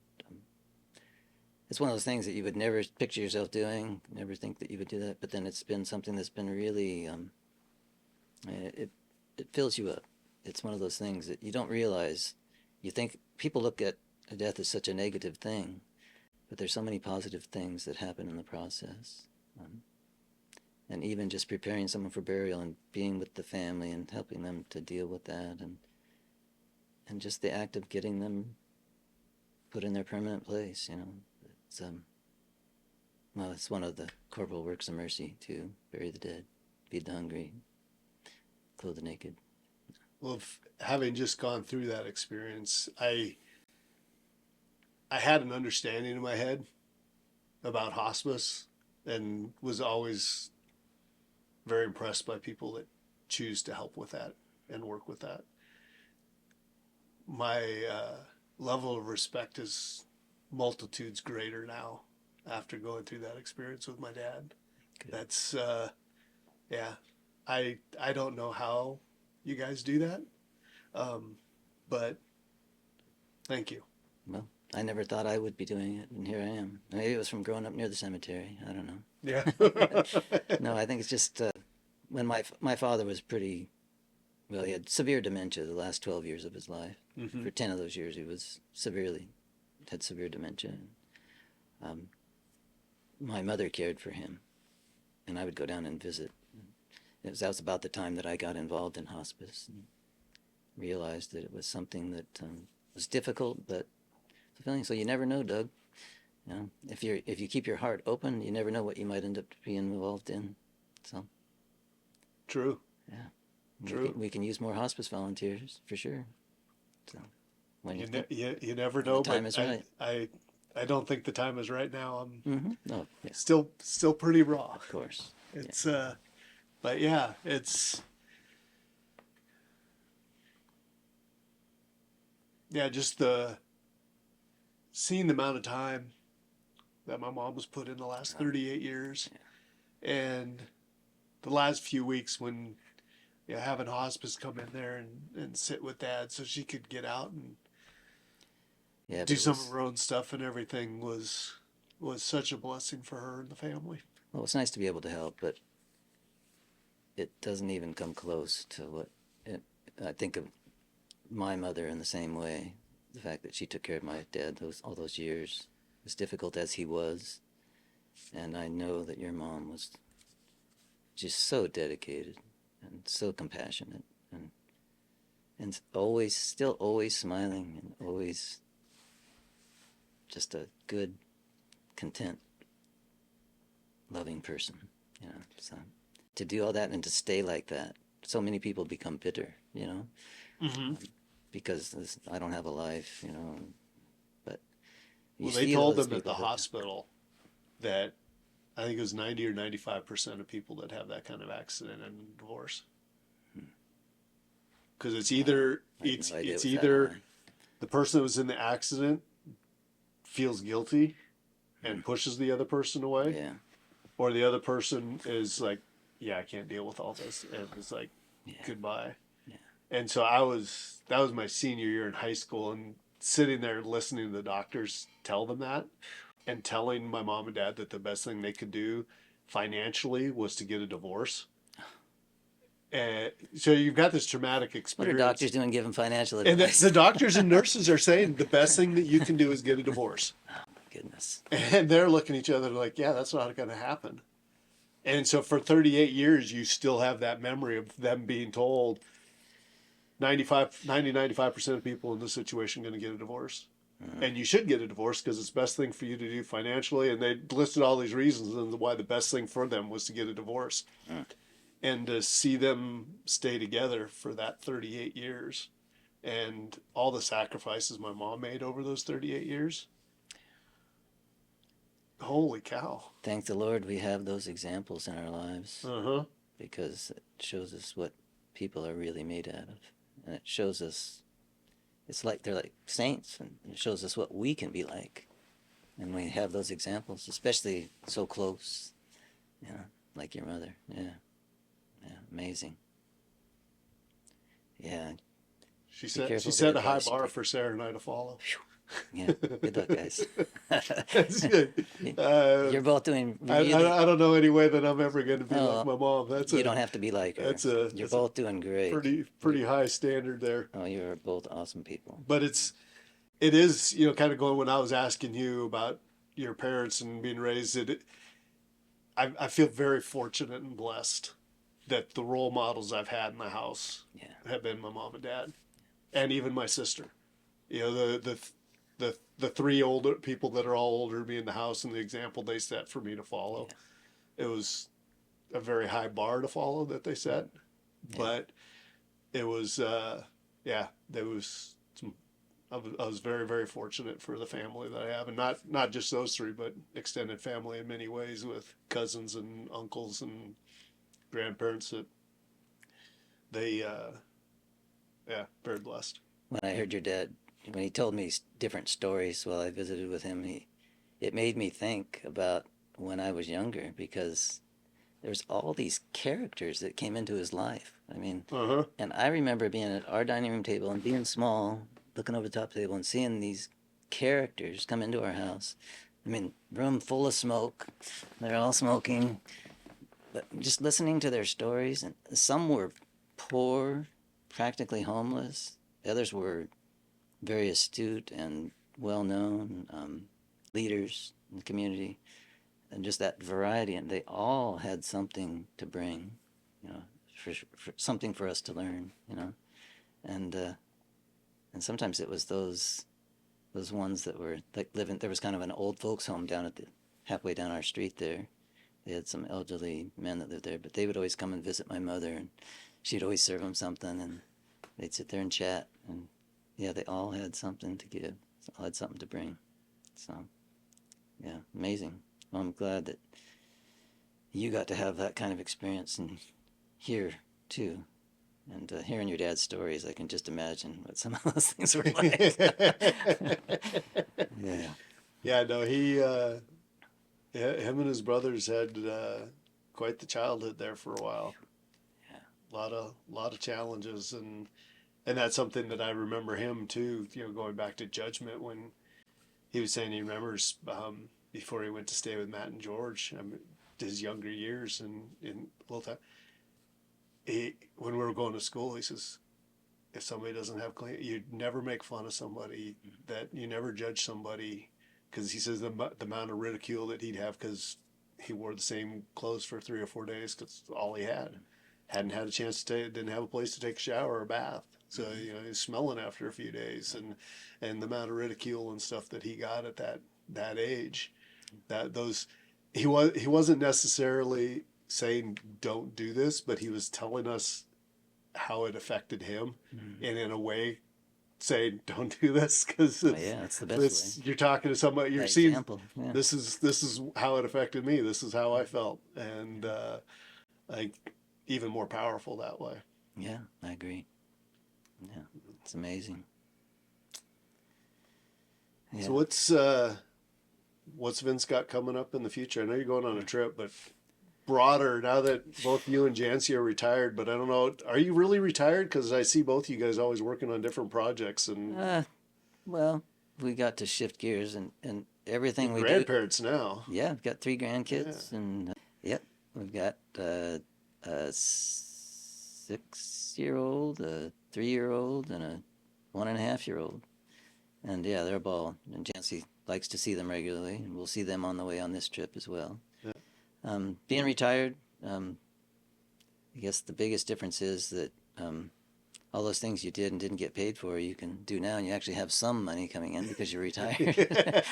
it's one of those things that you would never picture yourself doing, never think that you would do that, but then it's been something that's been really, it fills you up. It's one of those things that you don't realize. You think people look at a death as such a negative thing, but there's so many positive things that happen in the process. And even just preparing someone for burial and being with the family and helping them to deal with that, and just the act of getting them put in their permanent place, it's it's one of the corporal works of mercy to bury the dead, feed the hungry, clothe the naked. Well, having just gone through that experience, I had an understanding in my head about hospice and was always very impressed by people that choose to help with that and work with that. My level of respect is multitudes greater now after going through that experience with my dad. Good. That's yeah. I don't know how you guys do that, but thank you. Well, I never thought I would be doing it, and here I am. Maybe it was from growing up near the cemetery. I don't know. Yeah. No, I think it's just when my father was pretty, well, he had severe dementia the last 12 years of his life. Mm-hmm. For 10 of those years, he had severe dementia. My mother cared for him, and I would go down and visit. That was about the time that I got involved in hospice and realized that it was something that was difficult but fulfilling. So you never know, Doug. If you keep your heart open, you never know what you might end up being involved in. So True. yeah, True. we can use more hospice volunteers for sure. So when you never know, the time but is right. I don't think the time is right now. I'm No, yeah, still pretty raw. of course. It's but yeah, it's just seeing the amount of time that my mom was put in the last 38 years, and the last few weeks when having hospice come in there and sit with Dad so she could get out and do some of her own stuff and everything was such a blessing for her and the family. Well, it's nice to be able to help, but it doesn't even come close to what I think of my mother in the same way. The fact that she took care of my dad all those years, as difficult as he was, and I know that your mom was just so dedicated and so compassionate and still always smiling and always just a good, content, loving person. So to do all that and to stay like that, so many people become bitter, Mm-hmm. Because I don't have a life, but They told them at the hospital that I think it was 90 or 95% of people that have that kind of accident and divorce. Because it's either the person that was in the accident feels guilty and pushes the other person away, Yeah. or the other person is like, yeah, I can't deal with all this, and it's like, Yeah. goodbye. Yeah. And so that was my senior year in high school, and sitting there listening to the doctors tell them that, and telling my mom and dad that the best thing they could do financially was to get a divorce. And so you've got this traumatic What are experience. doctors doing giving financial And advice? the doctors and nurses are saying the best thing that you can do is get a divorce. Oh, my goodness. And they're looking at each other like, yeah, that's not going to happen. And so for 38 years, you still have that memory of them being told 95% of people in this situation are going to get a divorce. And you should get a divorce because it's the best thing for you to do financially. And they listed all these reasons and why the best thing for them was to get a divorce. And to see them stay together for that 38 years and all the sacrifices my mom made over those 38 years. Holy cow. Thank the Lord we have those examples in our lives, Uh-huh. because it shows us what people are really made out of. And it shows us, it's like they're like saints, and it shows us what we can be like. And we have those examples, especially so close, like your mother. Yeah. Yeah, amazing. Yeah. She set a high bar for Sarah and I to follow. Yeah, good luck, guys. That's good. You're both doing really... I don't know any way that I'm ever going to be like my mom. You don't have to be like her. You're both doing great. Pretty high standard there. Oh, you're both awesome people. But it is, kind of going when I was asking you about your parents and being raised, I feel very fortunate and blessed that the role models I've had in the house have been my mom and dad, and even my sister. The three older people that are all older than me in the house, and the example they set for me to follow. Yeah. It was a very high bar to follow that they set, but it was, there was some. I was very, very fortunate for the family that I have, and not just those three, but extended family in many ways with cousins and uncles and grandparents that they, very blessed. When I heard your dad, when he told me different stories while I visited with him, it made me think about when I was younger, because there's all these characters that came into his life. I mean, and I remember being at our dining room table and being small, looking over the top table and seeing these characters come into our house. I mean, room full of smoke. They're all smoking. But just listening to their stories, and some were poor, practically homeless. The others were very astute and well-known leaders in the community, and just that variety. And they all had something to bring, for something for us to learn, and sometimes it was those ones that were like living. There was kind of an old folks home down at halfway down our street there. They had some elderly men that lived there, but they would always come and visit my mother, and she'd always serve them something, and they'd sit there and chat, and they all had something to give, all had something to bring. So, amazing. Well, I'm glad that you got to have that kind of experience and hear too. And hearing your dad's stories, I can just imagine what some of those things were like. Yeah. Yeah, no, him and his brothers had quite the childhood there for a while. Yeah. A lot of challenges, and that's something that I remember him too, going back to Judgment, when he was saying he remembers before he went to stay with Matt and George, his younger years, and in a little time. When we were going to school, he says, if somebody doesn't have clean, you never make fun of somebody, that you never judge somebody, because he says the amount of ridicule that he'd have because he wore the same clothes for 3 or 4 days because all he hadn't had a chance to didn't have a place to take a shower or a bath, so he was smelling after a few days, and the amount of ridicule and stuff that he got at that age, he wasn't necessarily saying don't do this, but he was telling us how it affected him, and in a way saying don't do this, because it's the best way. You're talking to somebody, you're that seeing example, this is how it affected me, this is how I felt, and even more powerful that way. Yeah, I agree. Yeah, it's amazing. Yeah. So what's Vince got coming up in the future? I know you're going on a trip, but broader now that both you and Jancy are retired. But I don't know, are you really retired? Because I see both you guys always working on different projects and Well, we got to shift gears and everything we do. grandparents now. Yeah, I've got 3 grandkids, and yep, we've got a 6-year-old, a 3-year-old, and a 1.5-year-old. And yeah, they're a ball. And Jancy likes to see them regularly, and we'll see them on the way on this trip as well. Yeah. Being retired, I guess the biggest difference is that all those things you did and didn't get paid for, you can do now, and you actually have some money coming in because you're retired.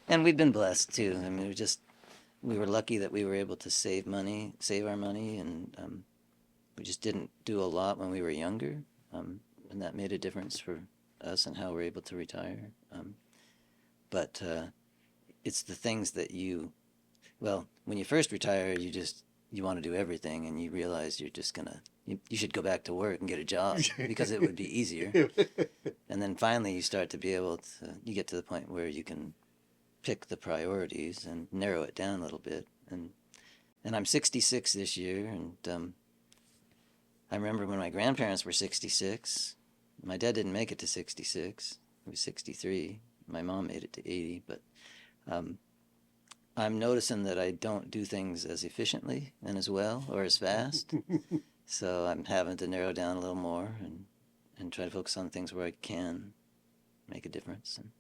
And we've been blessed too. I mean, we were lucky that we were able to save our money, and we just didn't do a lot when we were younger, and that made a difference for us and how we're able to retire. But it's the things that when you first retire, you want to do everything, and you realize you should go back to work and get a job because it would be easier. And then finally you start to be able to, you get to the point where you can pick the priorities and narrow it down a little bit. And I'm 66 this year, and I remember when my grandparents were 66. My dad didn't make it to 66. He was 63. My mom made it to 80, but I'm noticing that I don't do things as efficiently and as well or as fast. So I'm having to narrow down a little more and try to focus on things where I can make a difference. And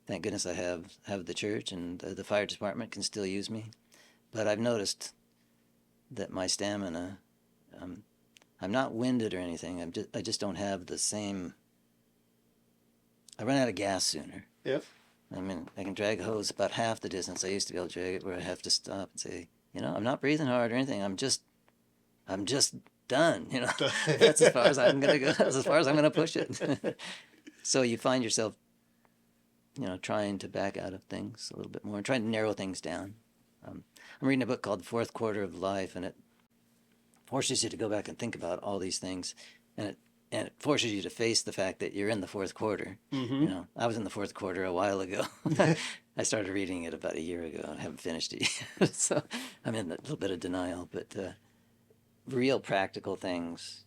thank goodness I have the church, and the fire department can still use me. But I've noticed that my stamina, I'm not winded or anything. I just don't have the same. I run out of gas sooner. Yep. I mean, I can drag a hose about half the distance I used to be able to drag it, where I have to stop and say, I'm not breathing hard or anything. I'm just done. That's as far as I'm gonna go. That's as far as I'm gonna push it. So you find yourself, trying to back out of things a little bit more, trying to narrow things down. I'm reading a book called The Fourth Quarter of Life, and it forces you to go back and think about all these things, and it forces you to face the fact that you're in the fourth quarter. Mm-hmm. I was in the fourth quarter a while ago. I started reading it about a year ago. I haven't finished it yet. So I'm in a little bit of denial, but real practical things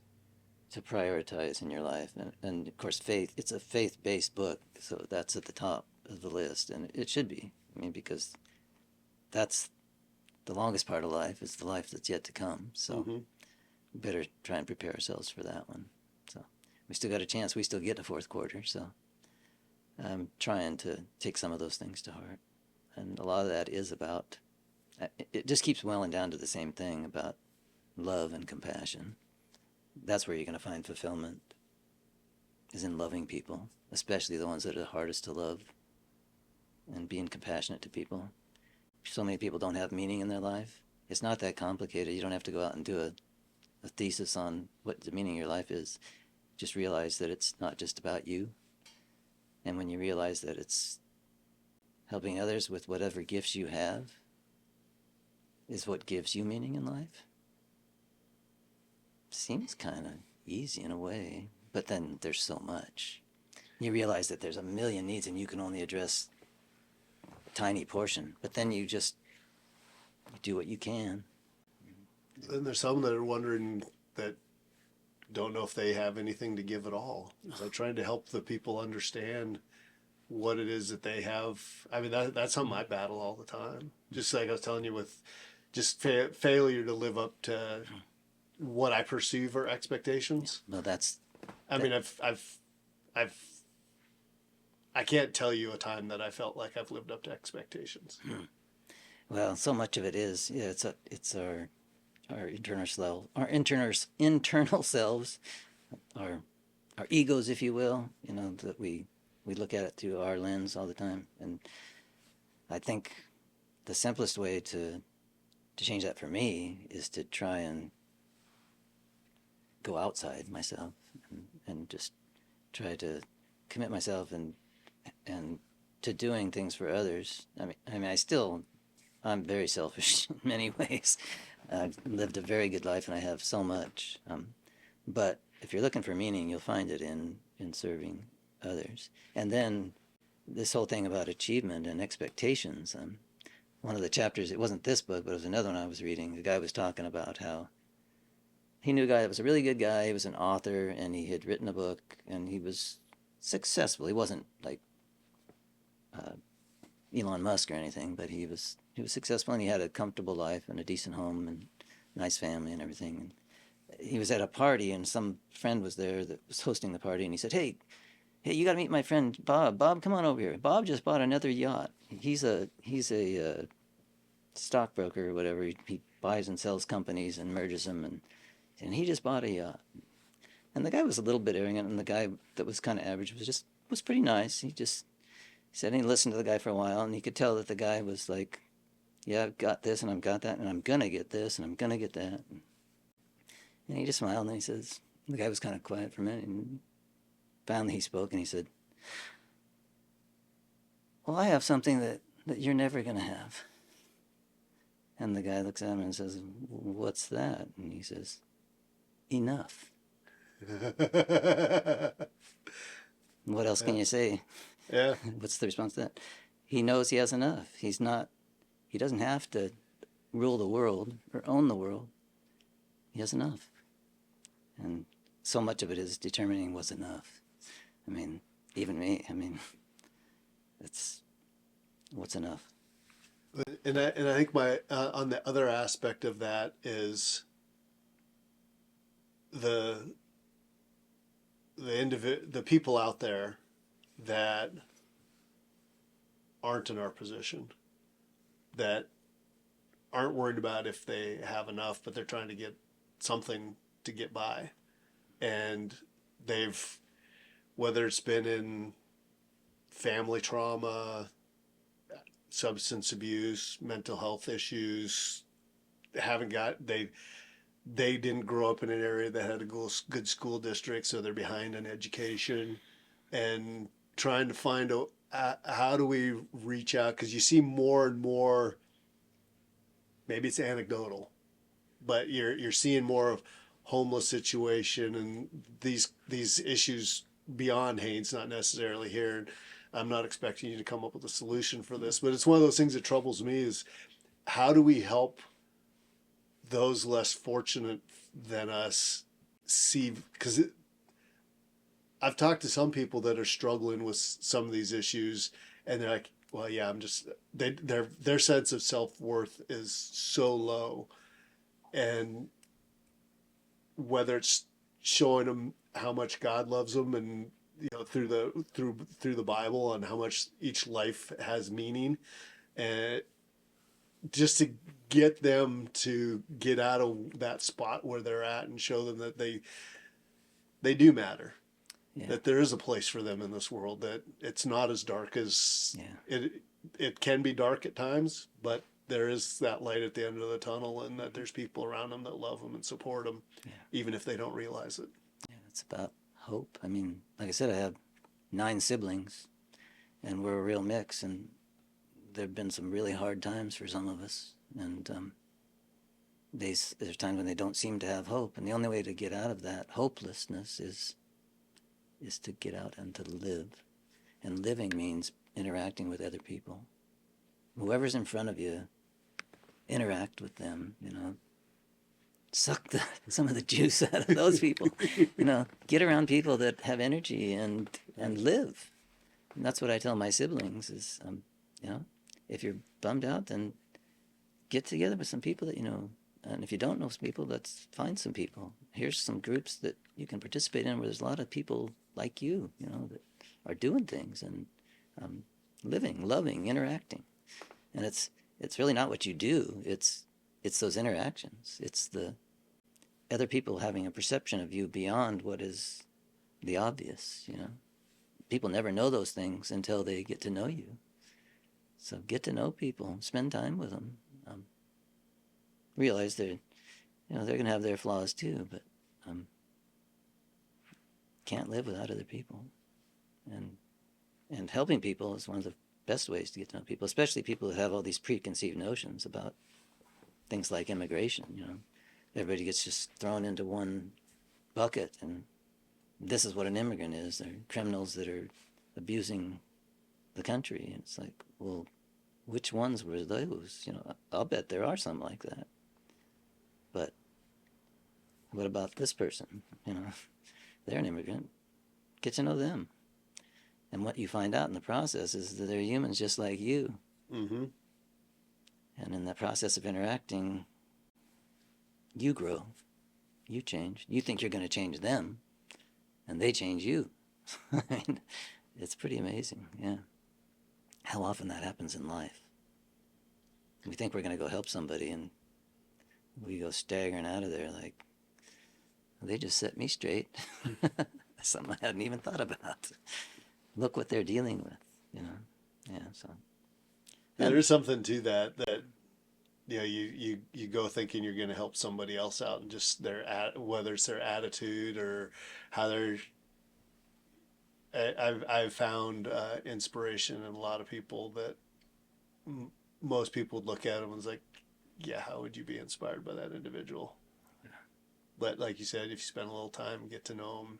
to prioritize in your life. And of course, faith, it's a faith-based book, so that's at the top of the list, and it should be. I mean, because that's the longest part of life, is the life that's yet to come. So we better try and prepare ourselves for that one. So we still got a chance. We still get to fourth quarter, so I'm trying to take some of those things to heart. And a lot of that is about, it just keeps welling down to the same thing about love and compassion. That's where you're going to find fulfillment, is in loving people, especially the ones that are the hardest to love, and being compassionate to people. So many people don't have meaning in their life. It's not that complicated. You don't have to go out and do a thesis on what the meaning of your life is. Just realize that it's not just about you. And when you realize that it's helping others with whatever gifts you have is what gives you meaning in life. Seems kind of easy in a way, but then there's so much. You realize that there's a million needs and you can only address a tiny portion, but then you do what you can. Then there's some that are wondering, that don't know if they have anything to give at all. So trying to help the people understand what it is that they have. I mean, that's something I battle all the time. Just like I was telling you, with just failure to live up to what I perceive are expectations. No, that's. I mean, I can't tell you a time that I felt like I've lived up to expectations. Well, so much of it is, it's our internal self, our internal selves, our egos, if you will. That we look at it through our lens all the time, and I think the simplest way to change that for me is to try and go outside myself and just try to commit myself and to doing things for others. I mean, I'm very selfish in many ways. I've lived a very good life and I have so much. But if you're looking for meaning, you'll find it in serving others. And then this whole thing about achievement and expectations. One of the chapters, it wasn't this book, but it was another one I was reading. The guy was talking about how he knew a guy that was a really good guy. He was an author, and he had written a book, and he was successful. He wasn't like Elon Musk or anything, but he was successful, and he had a comfortable life and a decent home and nice family and everything. And he was at a party, and some friend was there that was hosting the party, and he said, hey, you got to meet my friend Bob. Bob, come on over here. Bob just bought another yacht. He's a stockbroker or whatever. He buys and sells companies and merges them, and he just bought a yacht. And the guy was a little bit arrogant, and the guy that was kind of average was pretty nice. He said, and he listened to the guy for a while, and he could tell that the guy was like, yeah, I've got this, and I've got that, and I'm gonna get this, and I'm gonna get that. And he just smiled, and he says, the guy was kind of quiet for a minute, and finally he spoke, and he said, well, I have something that you're never gonna have. And the guy looks at him and says, what's that? And he says, enough. What else can you say? Yeah. What's the response to that? He knows he has enough. He doesn't have to rule the world or own the world. He has enough. And so much of it is determining what's enough. I mean, even me, it's what's enough. And I think my on the other aspect of that is the the people out there that aren't in our position, that aren't worried about if they have enough, but they're trying to get something to get by, and they've, whether it's been in family trauma, substance abuse, mental health issues, they didn't grow up in an area that had a good school district, so they're behind in education, and trying to find how do we reach out, because you see more and more, maybe it's anecdotal, but you're seeing more of homeless situation and these issues beyond Haines, not necessarily here. And I'm not expecting you to come up with a solution for this, but it's one of those things that troubles me is how do we help those less fortunate than us see, because I've talked to some people that are struggling with some of these issues, and they're like, well, yeah, their sense of self-worth is so low, and whether it's showing them how much God loves them, and through the Bible, and how much each life has meaning, and just to get them to get out of that spot where they're at and show them that they do matter. Yeah. That there is a place for them in this world, that it's not as dark as it can be dark at times, but there is that light at the end of the tunnel, and that there's people around them that love them and support them, even if they don't realize it. Yeah, it's about hope. I mean, like I said, I have 9 siblings, and we're a real mix, and there have been some really hard times for some of us, and there's times when they don't seem to have hope, and the only way to get out of that hopelessness is to get out and to live. And living means interacting with other people. Whoever's in front of you, interact with them, suck some of the juice out of those people. Get around people that have energy and live. And that's what I tell my siblings is, if you're bummed out, then get together with some people that you know. And if you don't know some people, let's find some people. Here's some groups that you can participate in where there's a lot of people like you, that are doing things and living, loving, interacting. And it's really not what you do. It's those interactions. It's the other people having a perception of you beyond what is the obvious, People never know those things until they get to know you. So get to know people, spend time with them. Realize they're going to have their flaws too, but can't live without other people. And helping people is one of the best ways to get to know people, especially people that have all these preconceived notions about things like immigration. Everybody gets just thrown into one bucket, and this is what an immigrant is. They're criminals that are abusing the country. And it's like, well, which ones were those? You know, I'll bet there are some like that. But what about this person? You know, they're an immigrant. Get to know them. And what you find out in the process is that they're humans just like you. Mm-hmm. And in the process of interacting, you grow, you change. You think you're going to change them, and they change you. I mean, it's pretty amazing, yeah. How often that happens in life. We think we're going to go help somebody, and we go staggering out of there like, they just set me straight. Something I hadn't even thought about. Look what they're dealing with, you know. Yeah, so. Yeah, there's something to that you know, you go thinking you're going to help somebody else out, and just whether it's their attitude or how they're. I've found inspiration in a lot of people that most people would look at them and was like, yeah, how would you be inspired by that individual? Yeah. But like you said, if you spend a little time, get to know them,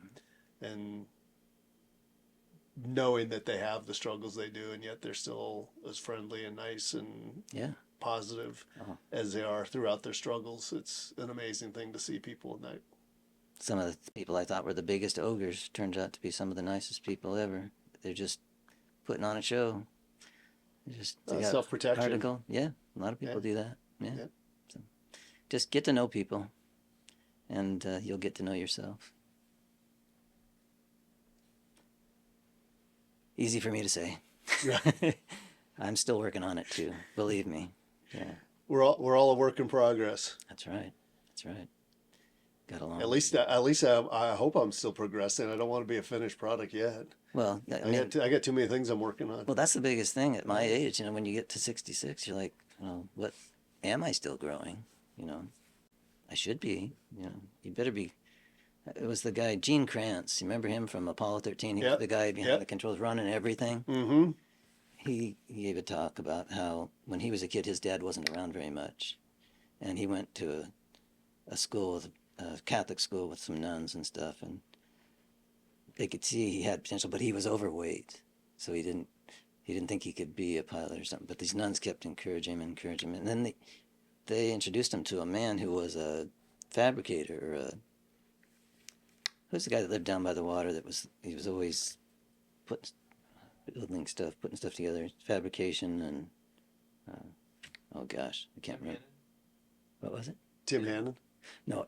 and knowing that they have the struggles they do, and yet they're still as friendly and nice and positive as they are throughout their struggles. It's an amazing thing to see people in that. Some of the people I thought were the biggest ogres turned out to be some of the nicest people ever. They're just putting on a show. They got self-protection. Article. Yeah, a lot of people do that. Yeah. So just get to know people, and you'll get to know yourself. Easy for me to say. I'm still working on it too. Believe me. Yeah. We're all a work in progress. That's right. That's right. Got a long. At least I hope I'm still progressing. I don't want to be a finished product yet. Well, I mean, I got too many things I'm working on. Well, that's the biggest thing at my age. You know, when you get to 66, you're like, well, what am I still growing? You know, I should be. You know, you better be. It was the guy, Gene Kranz. You remember him from Apollo 13? He was the guy behind the controls running everything. Mm-hmm. He gave a talk about how when he was a kid, his dad wasn't around very much. And he went to a school, a Catholic school with some nuns and stuff. And they could see he had potential, but he was overweight. So he didn't think he could be a pilot or something. But these nuns kept encouraging him. And then they introduced him to a man who was a fabricator or who's the guy that lived down by the water he was always putting stuff together, fabrication and, oh gosh, I can't remember. What was it? Tim Hannon? No.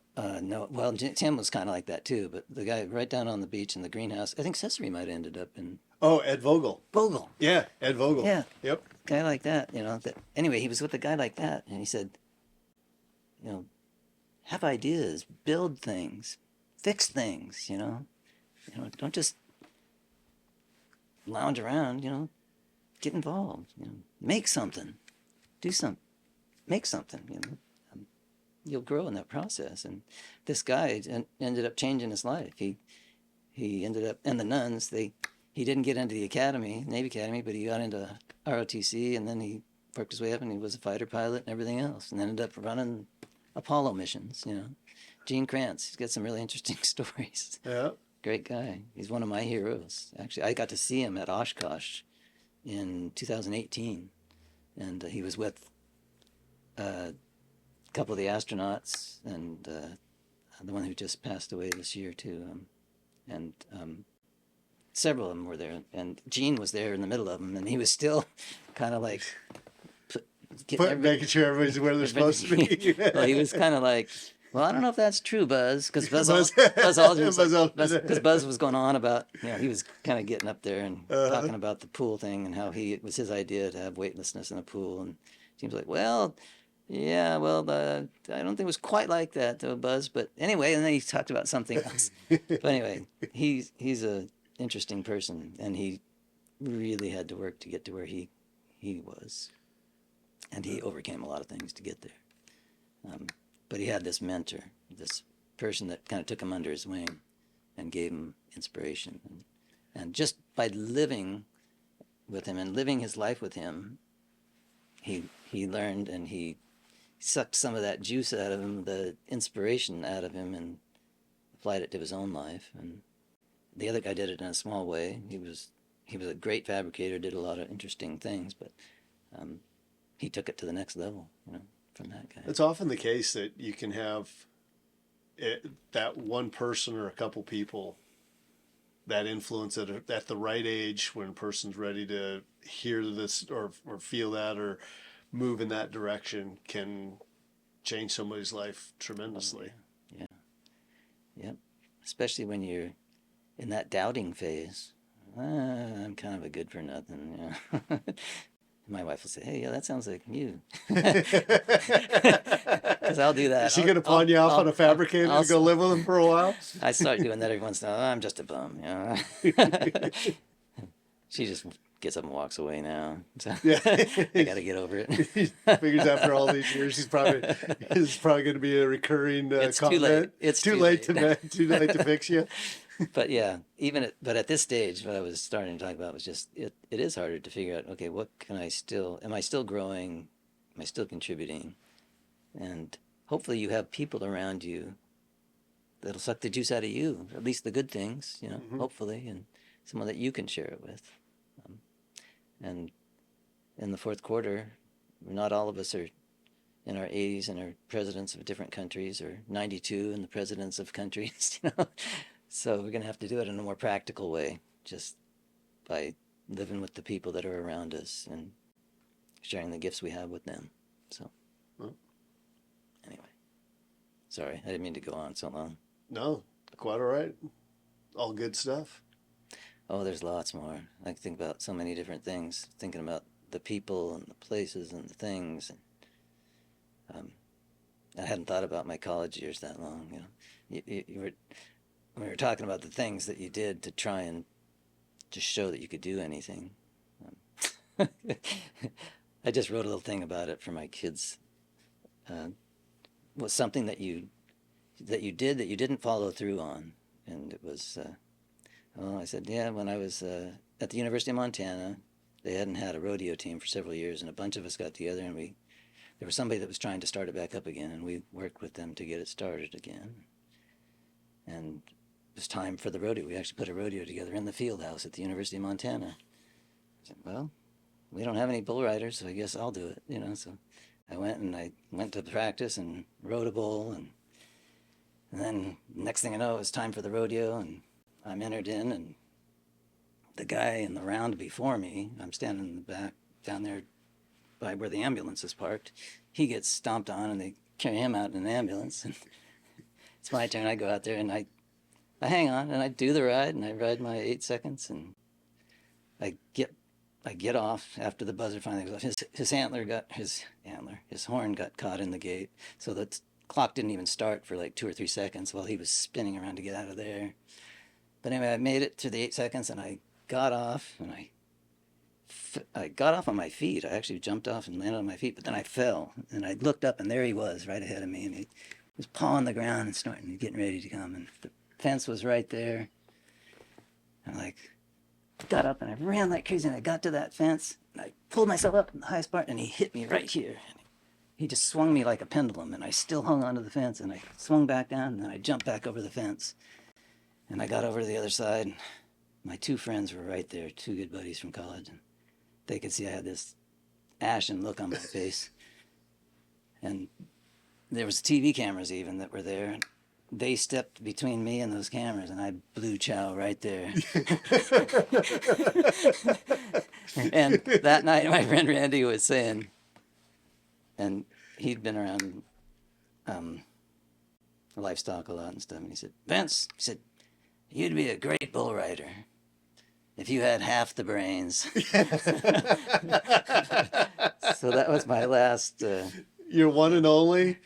Well, Tim was kind of like that too, but the guy right down on the beach in the greenhouse, I think Cesare might have ended up in. Oh, Ed Vogel. Vogel. Yeah, Ed Vogel. Yeah. Yep. Guy like that, you know. Anyway, he was with a guy like that, and he said, you know, have ideas, build things, fix things, you know. You know, don't just lounge around, you know. Get involved, you know. Make something. Do something. Make something, you know. You'll grow in that process. And this guy ended up changing his life. He ended up, and the nuns, he didn't get into the academy, Navy Academy, but he got into ROTC, and then he worked his way up, and he was a fighter pilot and everything else, and ended up running Apollo missions, you know. Gene Kranz, he's got some really interesting stories. Yeah. Great guy. He's one of my heroes. Actually, I got to see him at Oshkosh in 2018, and he was with couple of the astronauts and the one who just passed away this year too, and several of them were there, and Gene was there in the middle of them, and he was still kind of like making sure everybody's where they're supposed to be. Well, he was kind of like, well, I don't know if that's true, Buzz, because Buzz was going on about, you know, he was kind of getting up there and talking about the pool thing and how it was his idea to have weightlessness in a pool, and Gene's like, well. Yeah, well, I don't think it was quite like that, though, Buzz. But anyway, and then he talked about something else. But anyway, he's a interesting person, and he really had to work to get to where he was, and he overcame a lot of things to get there. But he had this mentor, this person that kind of took him under his wing, and gave him inspiration, and just by living with him and living his life with him, he learned, and he sucked some of that juice out of him, the inspiration out of him, and applied it to his own life. And the other guy did it in a small way. He was he was a great fabricator, did a lot of interesting things, but he took it to the next level, from that guy. It's often the case that you can have that one person or a couple people that influence at the right age when a person's ready to hear this or feel that or move in that direction can change somebody's life tremendously. Yeah. Yep. Especially when you're in that doubting phase. I'm kind of a good for nothing. My wife will say, "Hey, yeah, that sounds like you." Because I'll do that. Is she going to pawn you off on a fabricator to go live with him for a while? I start doing that every once in a while. I'm just a bum. She just gets up and walks away now. So Yeah. I got to get over it. Figures after all these years, it's probably going to be a recurring it's comment. Too late. It's too late to fix you. But yeah, but at this stage, what I was starting to talk about was just it is harder to figure out. Okay, what can I still? Am I still growing? Am I still contributing? And hopefully, you have people around you that'll suck the juice out of you, at least the good things. Mm-hmm. Hopefully, and someone that you can share it with. And in the fourth quarter, not all of us are in our 80s and are presidents of different countries, or 92 and the presidents of countries. So we're going to have to do it in a more practical way, just by living with the people that are around us and sharing the gifts we have with them. So, Anyway, sorry, I didn't mean to go on so long. No, quite all right. All good stuff. Oh, there's lots more. I can think about so many different things, thinking about the people and the places and the things. And I hadn't thought about my college years that long. We were talking about the things that you did to try and just show that you could do anything. I just wrote a little thing about it for my kids. Was something that you did that you didn't follow through on, and it was. I said, yeah. When I was at the University of Montana, they hadn't had a rodeo team for several years, and a bunch of us got together, and there was somebody that was trying to start it back up again, and we worked with them to get it started again. And it was time for the rodeo. We actually put a rodeo together in the field house at the University of Montana. I said, well, we don't have any bull riders, so I guess I'll do it, So I went to practice and rode a bull, and then next thing I know, it was time for the rodeo, and I'm entered in, and the guy in the round before me, I'm standing in the back down there by where the ambulance is parked. He gets stomped on, and they carry him out in an ambulance. And it's my turn. I go out there, and I hang on, and I do the ride, and I ride my 8 seconds, and I get off after the buzzer finally goes off. His horn got caught in the gate, so the clock didn't even start for like 2 or 3 seconds while he was spinning around to get out of there. But anyway, I made it to the 8 seconds, and I got off, and I got off on my feet. I actually jumped off and landed on my feet, but then I fell, and I looked up, and there he was right ahead of me, and he was pawing the ground and snorting and getting ready to come, and the fence was right there. And I got up, and I ran like crazy, and I got to that fence, and I pulled myself up in the highest part, and he hit me right here. And he just swung me like a pendulum, and I still hung onto the fence, and I swung back down, and then I jumped back over the fence. And I got over to the other side, and my 2 friends were right there, 2 good buddies from college, and they could see I had this ashen look on my face. And there was TV cameras even that were there, and they stepped between me and those cameras, and I blew chow right there. And that night, my friend Randy was saying, and he'd been around livestock a lot and stuff, and he said, Vince, he said, you'd be a great bull rider if you had half the brains. So that was my last. Your one and only?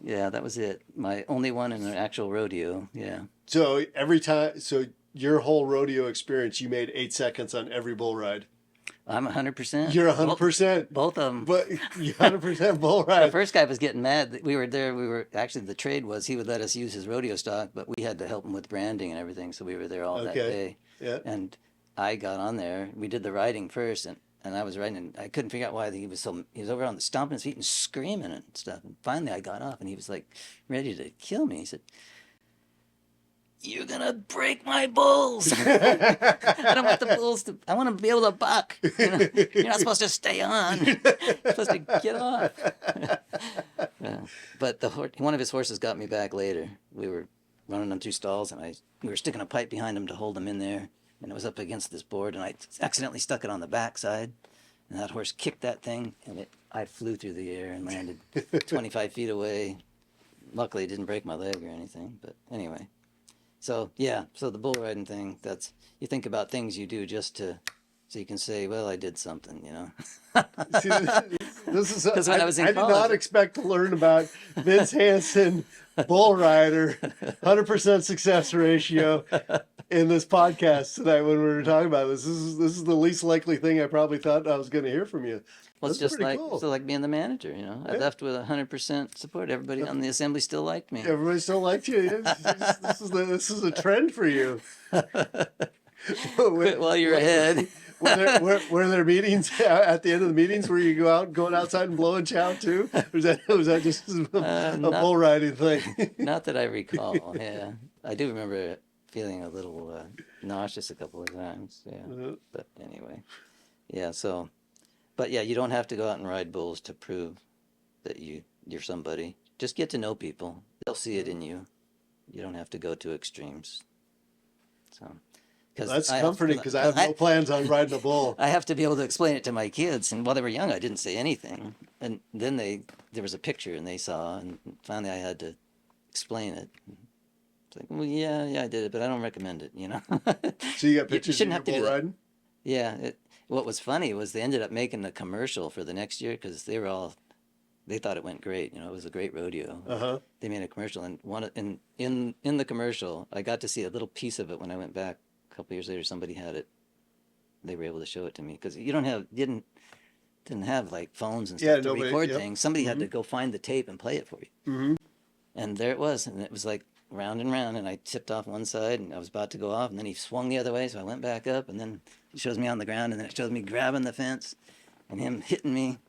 Yeah, that was it. My only one in an actual rodeo. Yeah. So your whole rodeo experience, you made 8 seconds on every bull ride. I'm 100%. You're 100%. Both of them. But you're 100% bull ride. The first guy was getting mad. We were there. Actually, the trade was he would let us use his rodeo stock, but we had to help him with branding and everything. So we were there all that day. Yeah. And I got on there. We did the riding first, and I was riding, and I couldn't figure out why he was over on the stomping his feet and screaming and stuff. And finally I got off, and he was like ready to kill me. He said, "You're gonna break my bulls. I don't want the bulls to. I want to be able to buck. You're not supposed to stay on. You're supposed to get off." Yeah. But one of his horses got me back later. We were running them through stalls, and we were sticking a pipe behind him to hold him in there, and it was up against this board, and I accidentally stuck it on the backside, and that horse kicked that thing, and I flew through the air and landed 25 feet away. Luckily, it didn't break my leg or anything, but anyway. So the bull riding thing, you think about things you do so you can say, well, I did something, See, this is Because when I was in I college, did not expect to learn about Vince Hansen, bull rider, 100% success ratio in this podcast tonight when we were talking about this. This is the least likely thing I probably thought I was going to hear from you. well, it's That's just pretty like cool. so like being the manager, I left with 100% support. Everybody on the assembly still liked me. Everybody still liked you. This is a trend for you. Quit while you're ahead. Were there meetings at the end of the meetings where you going outside and blowing chow too? Or was that just a bull riding thing? Not that I recall. Yeah, I do remember feeling a little nauseous a couple of times. Yeah, but anyway, yeah. So, but yeah, you don't have to go out and ride bulls to prove that you're somebody. Just get to know people. They'll see it in you. You don't have to go to extremes. So. That's comforting because I have no plans on riding a bull. I have to be able to explain it to my kids, and while they were young, I didn't say anything. And then there was a picture, and they saw, and finally I had to explain it. It's like, well, yeah, I did it, but I don't recommend it. So you got pictures you shouldn't of have to your do bull that. riding? Yeah. What was funny was they ended up making a commercial for the next year because they thought it went great. It was a great rodeo. They made a commercial, and in the commercial, I got to see a little piece of it when I went back. A couple years later, somebody had it. They were able to show it to me because you didn't have like phones and stuff to record things. Somebody had to go find the tape and play it for you. And there it was, and it was like round and round, and I tipped off one side, and I was about to go off, and then he swung the other way, so I went back up, and then it shows me on the ground, and then it shows me grabbing the fence, and him hitting me,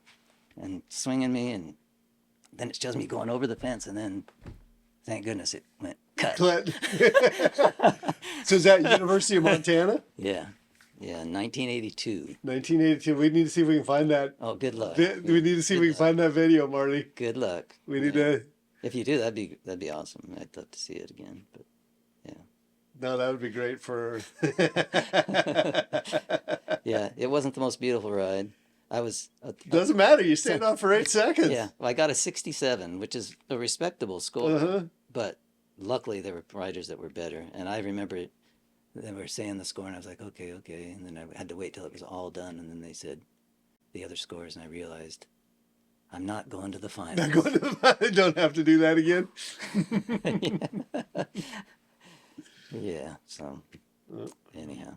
and swinging me, and then it shows me going over the fence, and then thank goodness it went cut. So is that University of Montana? Yeah, 1982. 1982. We need to see if we can find that. Oh, good luck. We need to see if we can find that video, Marty. Good luck. We need to. If you do, that'd be awesome. I'd love to see it again. But yeah. No, that would be great for. Yeah, it wasn't the most beautiful ride. Doesn't matter. You stayed on for 8 seconds. Yeah, well, I got a 67, which is a respectable score. But luckily, there were riders that were better, and I remember they were saying the score, and I was like, okay, and then I had to wait till it was all done, and then they said the other scores, and I realized I'm not going to the finals. Not going to the finals. Don't have to do that again. Yeah. So anyhow.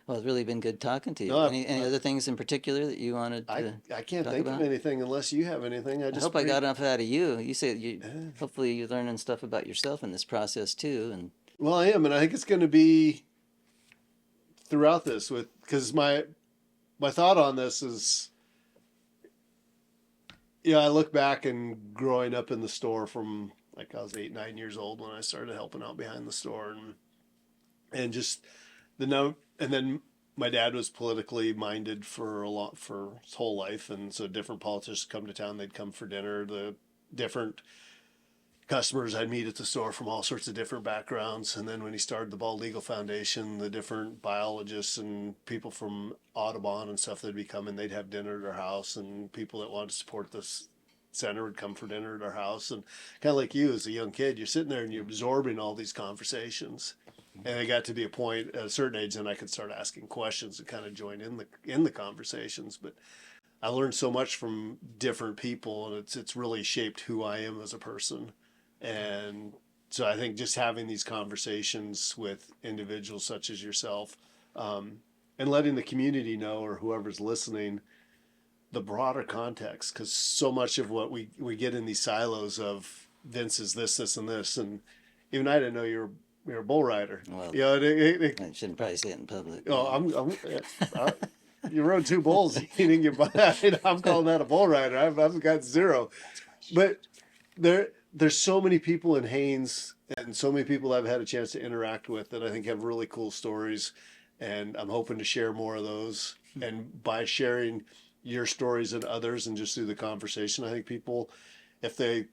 Well, it's really been good talking to you. No, any other things in particular that you wanted to I can't talk think about? of anything unless you have anything. I hope I got enough out of you. You said hopefully you're learning stuff about yourself in this process too. And well, I am, and I think it's going to be throughout this because my thought on this is, I look back and growing up in the store from like I was 8, 9 years old when I started helping out behind the store, and just the note. And then my dad was politically minded for his whole life, and so different politicians come to town. They'd come for dinner. The different customers I'd meet at the store from all sorts of different backgrounds. And then when he started the Bald Eagle Foundation, the different biologists and people from Audubon and stuff that'd be coming, they'd have dinner at our house, and people that wanted to support this center would come for dinner at our house. And kind of like you as a young kid, you're sitting there and you're absorbing all these conversations. And it got to be a point at a certain age, then I could start asking questions and kind of join in the conversations. But I learned so much from different people, and it's really shaped who I am as a person. And so I think just having these conversations with individuals such as yourself, and letting the community know, or whoever's listening, the broader context, because so much of what we get in these silos of Vince is this, and this, and even I didn't know you're a bull rider. Well, I shouldn't probably say it in public. Oh, you rode 2 bulls eating your butt. I'm calling that a bull rider. I've got 0. But there's so many people in Haines and so many people I've had a chance to interact with that I think have really cool stories, and I'm hoping to share more of those. And by sharing your stories and others, and just through the conversation, I think people, if they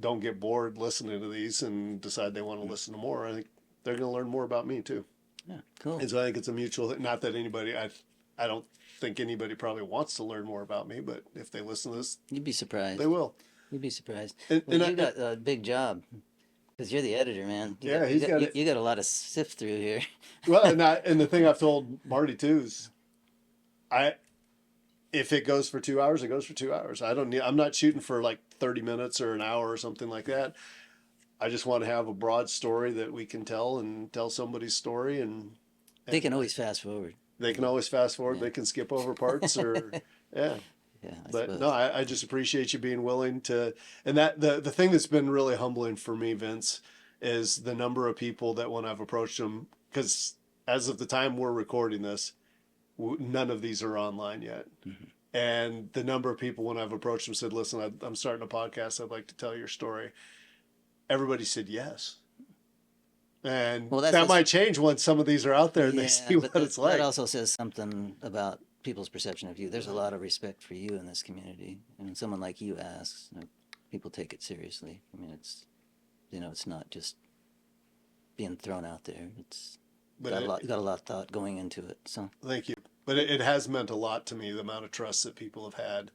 don't get bored listening to these and decide they want to listen to more, I think they're going to learn more about me too. Yeah, cool. And so I think it's a mutual thing. Not that anybody, I don't think anybody probably wants to learn more about me, but if they listen to this, You'd be surprised. they will. You'd be surprised. And, Well, and you got a big job because you're the editor, man. You got a lot to sift through here. Well, and the thing I've told Marty too is, if it goes for 2 hours, it goes for 2 hours. I'm not shooting for like 30 minutes or an hour or something like that. I just want to have a broad story that we can tell and tell somebody's story, and They can always fast forward. they can always fast forward. Yeah. They can skip over parts or, yeah. Yeah, I But suppose. no, I just appreciate you being willing to, and that the thing that's been really humbling for me, Vince, is the number of people that when I've approached them, because as of the time we're recording this, none of these are online yet. Mm-hmm. And the number of people when I've approached them said, listen, I'm starting a podcast. I'd like to tell your story. Everybody said yes. And that might change once some of these are out there and they see what it's like. That also says something about people's perception of you. There's a lot of respect for you in this community. And when someone like you asks, people take it seriously. I mean, it's not just being thrown out there. It's got a lot of thought going into it. So thank you. But it has meant a lot to me, the amount of trust that people have had.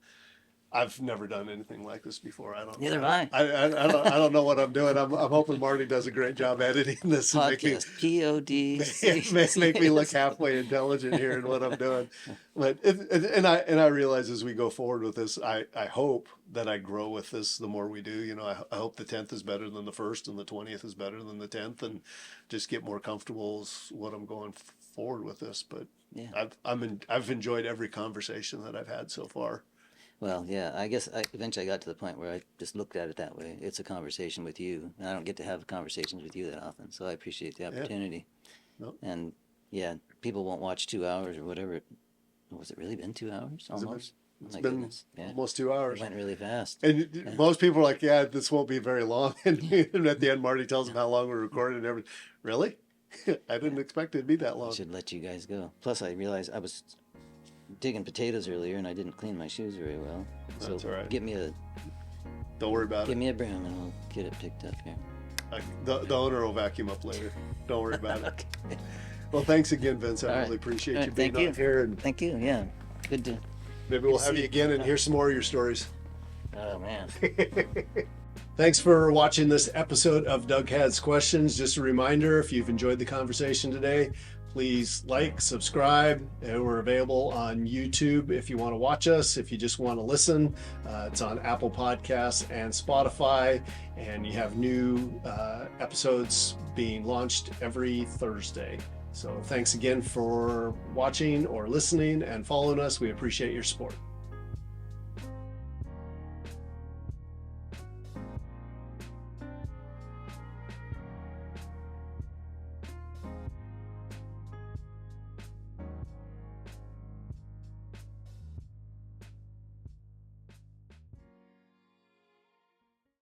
I've never done anything like this before. Neither have I. I don't know what I'm doing. I'm hoping Marty does a great job editing this and podcast, make me look halfway intelligent here in what I'm doing. But I realize as we go forward with this, I hope that I grow with this the more we do. I hope the 10th is better than the 1st and the 20th is better than the 10th, and just get more comfortable is what I'm going forward with this. But yeah, I've enjoyed every conversation that I've had so far. Well, yeah, I guess eventually I got to the point where I just looked at it that way. It's a conversation with you, and I don't get to have conversations with you that often, so I appreciate the opportunity. Yeah. Nope. And yeah, people won't watch 2 hours or whatever. Was it really been 2 hours almost? It's been almost 2 hours. It went really fast. And most people are like, yeah, this won't be very long. And at the end, Marty tells them how long we're recording and everything. Really? I didn't expect it to be that long. I should let you guys go. Plus, I realized I was digging potatoes earlier and I didn't clean my shoes very well. So that's all right. Don't worry about it. Give me a broom and we'll get it picked up here. The owner will vacuum up later. Don't worry about it. Okay. Well, thanks again, Vince. I really appreciate you being on here. And thank you. Yeah. Good to. Maybe we'll have you again and hear some more of your stories. Oh, man. Thanks for watching this episode of Doug Has Questions. Just a reminder, if you've enjoyed the conversation today, please like, subscribe, and we're available on YouTube if you want to watch us. If you just want to listen, it's on Apple Podcasts and Spotify, and you have new episodes being launched every Thursday. So thanks again for watching or listening and following us. We appreciate your support.